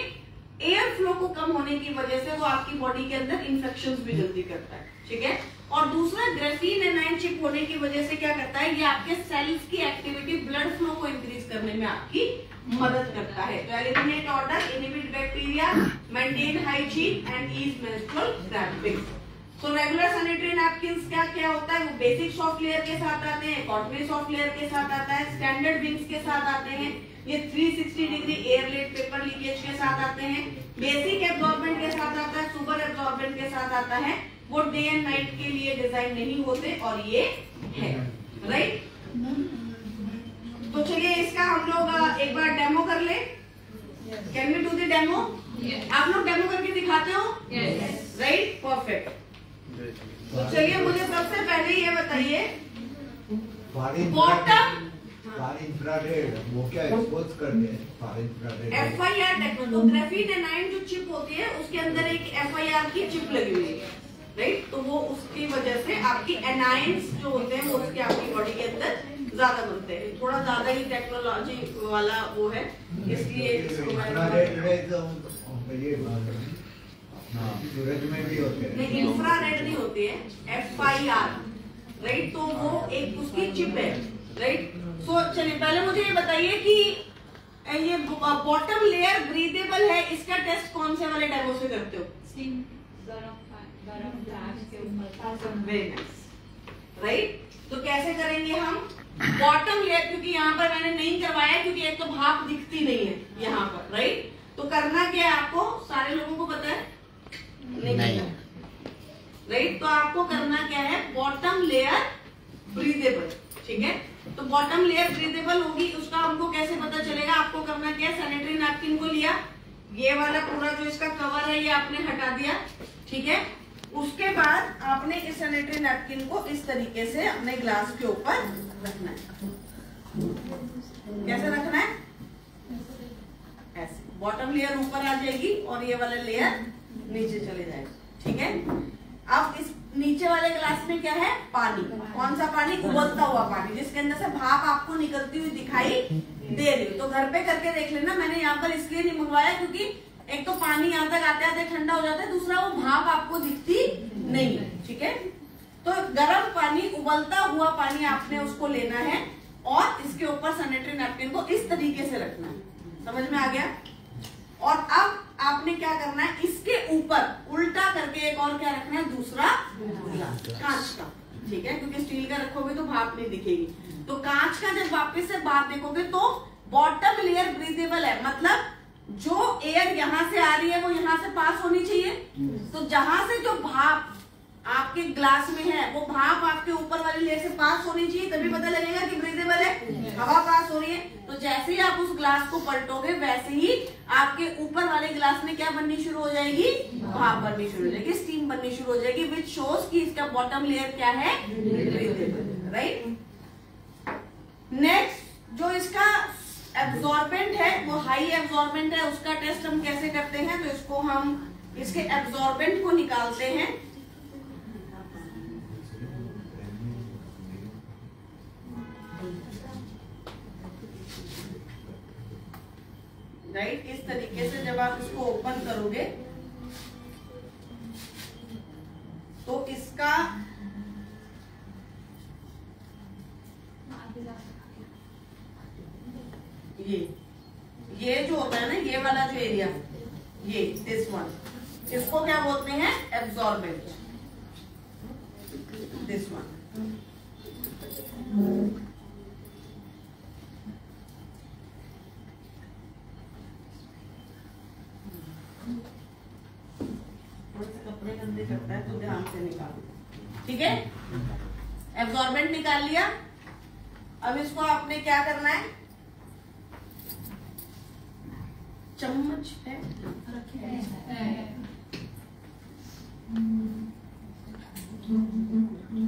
एयर फ्लो को कम होने की वजह से वो आपकी बॉडी के अंदर इन्फेक्शंस भी जल्दी करता है, ठीक है? और दूसरा ग्राफीन एनाइन चिप होने की वजह से क्या करता है? ये आपके सेल्स की एक्टिविटी, ब्लड फ्लो को इंक्रीज करने में आपकी मदद करता है। तो eliminate odour, inhibit bacteria, maintain hygiene and ease menstrual cramping. तो रेगुलर सैनिटरी नैपकिन्स क्या क्या होता है? वो बेसिक सॉफ्ट लेयर के साथ आते हैं, कॉटनी सॉफ्ट लेयर के साथ आता है, स्टैंडर्ड विंग्स के साथ आते हैं, ये 360 डिग्री एयरलेट पेपर लीकेज के साथ आते हैं, बेसिक एब्जॉर्बेंट के साथ आता है, सुपर एब्जॉर्बेंट के साथ आता है। वो डे एंड नाइट के लिए डिजाइन नहीं होते और ये है, राइट। तो चलिए इसका हम लोग एक बार डेमो कर ले। Can we do the demo? आप लोग डेमो करके दिखाते हो? Right, perfect. तो चलिए मुझे सबसे पहले ये बताइए, बॉटम फार इंफ्रारेड वो क्या एक्सपोज करते हैं? फार इंफ्रारेड FIR टेक्नोलॉजी, तो ग्रेफीन एनाइन जो चिप होती है उसके अंदर एक FIR की चिप लगी हुई है, राइट। तो वो उसकी वजह से आपकी एनाइंस जो होते हैं वो उसकी आपकी बॉडी के अंदर ज्यादा बनते हैं, थोड़ा ज्यादा ही टेक्नोलॉजी वाला वो है, इसलिए इसको इंफ्रारेड रेज ये सूरज में भी होते हैं। नहीं, इंफ्रारेड नहीं होती है, FIR, राइट। तो वो एक उसकी चिप है, राइट। सो चलिए पहले मुझे ये बताइए कि ये बॉटम लेयर ब्रीदेबल है, इसका टेस्ट कौन से वाले डेमो से करते हो? Very nice, right. तो कैसे करेंगे हम बॉटम लेयर? क्योंकि यहाँ पर मैंने नहीं करवाया क्योंकि एक तो भाप दिखती नहीं है यहाँ पर, राइट। तो करना क्या है आपको? सारे लोगों को पता है? नहीं। राइट, तो आपको करना क्या है? बॉटम लेयर ब्रीदेबल, ठीक है। तो बॉटम लेयर ब्रीदेबल होगी, उसका हमको कैसे पता चलेगा? आपको करना क्या है? सैनिटरी नैपकिन को लिया, ये वाला पूरा जो इसका कवर है ये आपने हटा दिया, ठीक है। उसके बाद आपने इस सैनिटरी नैपकिन को इस तरीके से अपने ग्लास के ऊपर रखना है। कैसे रखना है? ऐसे। बॉटम लेयर ऊपर आ जाएगी और ये वाला लेयर नीचे चले जाएगा, ठीक है। अब इस नीचे वाले ग्लास में क्या है? पानी। कौन सा पानी? उबलता हुआ पानी, जिसके अंदर से भाप आपको निकलती हुई दिखाई दे रही। तो घर पे करके देख लेना। मैंने यहाँ पर इसलिए नहीं मंगवाया क्योंकि एक तो पानी यहाँ तक आते आते ठंडा हो जाता है, दूसरा वो भाप आपको दिखती नहीं है, ठीक है। तो गर्म पानी, उबलता हुआ पानी आपने उसको लेना है और इसके ऊपर सैनिटरी नैपकिन को इस तरीके से रखना है। समझ में आ गया? और अब आपने क्या करना है? इसके ऊपर उल्टा करके एक और क्या रखना है? दूसरा गिलास कांच का, ठीक है। क्योंकि स्टील का रखोगे तो भाप नहीं दिखेगी। तो कांच का जब वापस से भाप देखोगे तो बॉटम लेयर ब्रीदेबल है, मतलब जो एयर यहाँ से आ रही है वो यहाँ से पास होनी चाहिए। तो जहां से जो भाप आपके ग्लास में है वो भाप आपके ऊपर वाली लेयर से पास होनी चाहिए, तभी पता लगेगा कि ब्रीदेबल है, हवा पास हो रही है। तो जैसे ही आप उस ग्लास को पलटोगे वैसे ही आपके ऊपर वाले ग्लास में क्या बननी शुरू हो जाएगी? भाप बननी शुरू हो जाएगी, स्टीम बननी शुरू हो जाएगी, विच शोज कि इसका बॉटम लेयर क्या है? Breathable, right. नेक्स्ट जो इसका एब्जॉर्बेंट है वो हाई एब्जॉर्बेंट है, उसका टेस्ट हम कैसे करते हैं? तो इसको हम इसके एब्जॉर्बेंट को निकालते हैं। राइट, इस तरीके से जब आप इसको ओपन करोगे तो इसका ये जो होता है ना, ये वाला जो एरिया, ये दिस वन, इसको क्या बोलते हैं? Absorbent, this one. कपड़े गंदे करता है तो ध्यान से निकालो, ठीक है। एब्जॉर्बेंट निकाल लिया। अब इसको आपने क्या करना है? चम्मच है,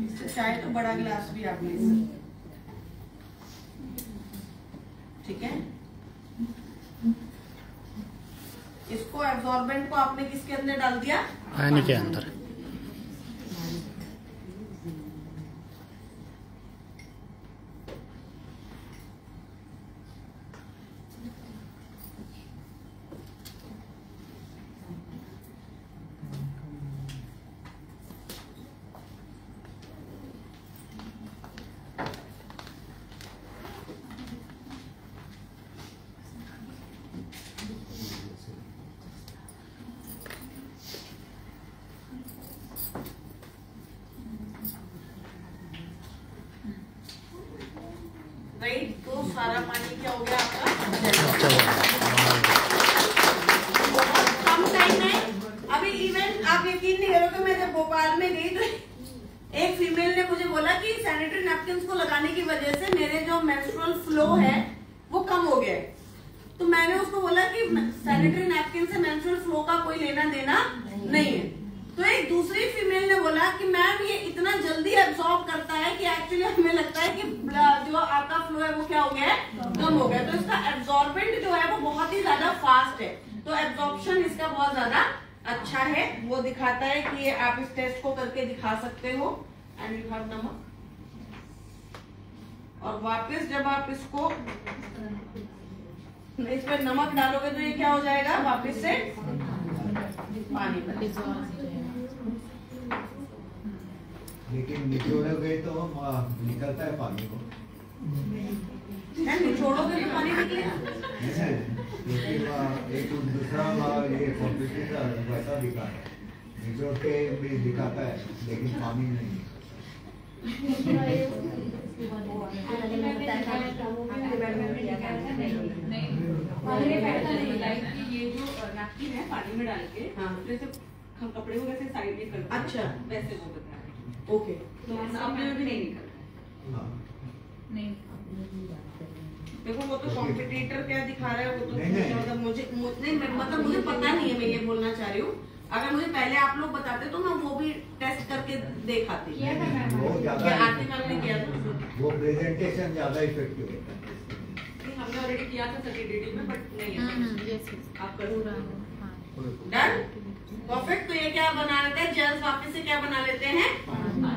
इससे चाहे तो बड़ा गिलास भी आप ले सकते, ठीक है। इसको एब्जॉर्बेंट को आपने किसके अंदर डाल दिया? पानी के अंदर। राइट, तो सारा पानी क्या हो गया आपका? फीमेल ने मुझे बोला कि सैनिटरी नैपकिन को लगाने की वजह से मेरे जो मेंस्ट्रुअल फ्लो है वो कम हो गया है। तो मैंने उसको बोला कि सैनिटरी नैपकिन से मेंस्ट्रुअल फ्लो का कोई लेना देना नहीं है। तो एक दूसरी फीमेल ने बोला कि मैम ये इतना जल्दी एब्जॉर्ब करता है कि एक्चुअली हमें लगता है कि जो आपका फ्लो है वो क्या हो गया है, कम हो गया। तो इसका एब्जॉर्बेंट जो है वो बहुत ही ज्यादा फास्ट है, तो एब्जॉर्प्शन इसका बहुत ज्यादा अच्छा है। वो दिखाता है कि आप इस टेस्ट को करके दिखा सकते हो। एंड यू हैव नमक, और वापस जब आप इसको इस पर नमक डालोगे तो ये क्या हो जाएगा, वापस से पानी में। लेकिन निचोड़ोगे तो निकलता है पानी को, निचोड़ोगे तो पानी निकलेगा। लेकिन एक दूसरा ये कॉम्पिटिटर वैसा दिखा है, निचोड़ के भी दिखाता है लेकिन पानी नहीं। ये जो नैपकिन है पानी में डाल के जैसे हम कपड़े को वैसे साइड में करते हैं, अच्छा वैसे वो बता रहे हैं। ओके, तो अपने में भी नहीं निकलता। नहीं देखो वो तो कॉम्पिटिटर क्या दिखा रहा है, वो तो मतलब मुझे मतलब मुझे पता नहीं है, मैं ये बोलना चाह रही हूँ। अगर मुझे पहले आप लोग बताते तो मैं वो भी टेस्ट करके देखाती। आर्टिकल ने किया था, वो प्रेजेंटेशन ज्यादा इफेक्टिव है। हमने ऑलरेडी किया था सर्टिफिकेट में, बट नहीं है आप करो। Done, perfect. तो ये क्या बना लेते हैं, जेल्स वापस से क्या बना लेते हैं,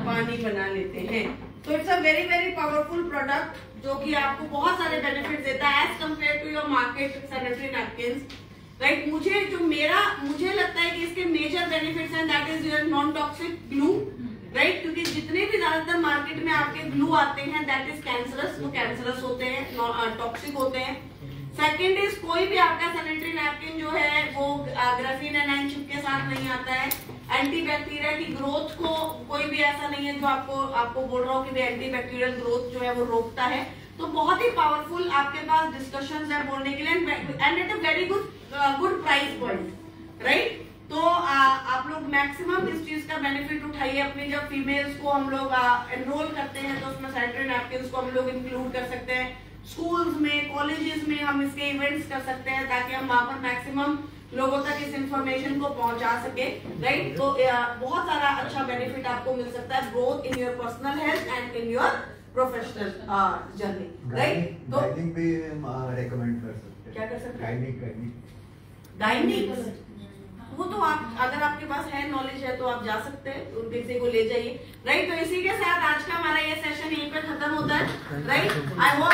पानी बना लेते हैं। तो it's a very very powerful product जो कि आपको बहुत सारे बेनिफिट देता है as compare to your market sanitary napkins, right. मुझे लगता है कि इसके मेजर बेनिफिट्स हैं, that is your non toxic glue, right. क्योंकि जितने भी ज्यादातर मार्केट में आपके ग्लू आते हैं दैट इज कैंसरस, वो कैंसरस होते हैं, टॉक्सिक होते हैं। सेकेंड इज कोई भी आपका सैनिटरी नैपकिन जो है वो ग्राफीन एनाइन चिप के साथ नहीं आता है। एंटीबैक्टीरिया की ग्रोथ को कोई भी ऐसा नहीं है जो आपको बोल रहा हो कि एंटीबैक्टीरियल ग्रोथ जो है वो रोकता है। तो बहुत ही पावरफुल आपके पास डिस्कशंस है बोलने के लिए, and at a very good price point, right. तो आप लोग मैक्सिमम इस चीज का बेनिफिट उठाइए। अपनी जब फीमेल्स को हम लोग एनरोल करते हैं तो उसमें सैनिटरी नैपकिन्स को हम लोग इंक्लूड कर सकते हैं। स्कूल्स में, कॉलेजेस में हम इसके इवेंट्स कर सकते हैं ताकि हम वहां पर मैक्सिमम लोगों तक इस इंफॉर्मेशन को पहुंचा सके, राइट। तो बहुत सारा अच्छा बेनिफिट आपको मिल सकता है both in your personal health and in your professional journey, right. तो गाइनिंग भी रेकमेंड कर सकते हैं। क्या कर सकते हैं, गाइनिक वो तो आप अगर आपके पास है नॉलेज है तो आप जा सकते हैं, उनके से को ले जाइए, राइट। तो इसी के साथ आज का हमारा ये सेशन यहीं पे खत्म होता है, राइट। I hope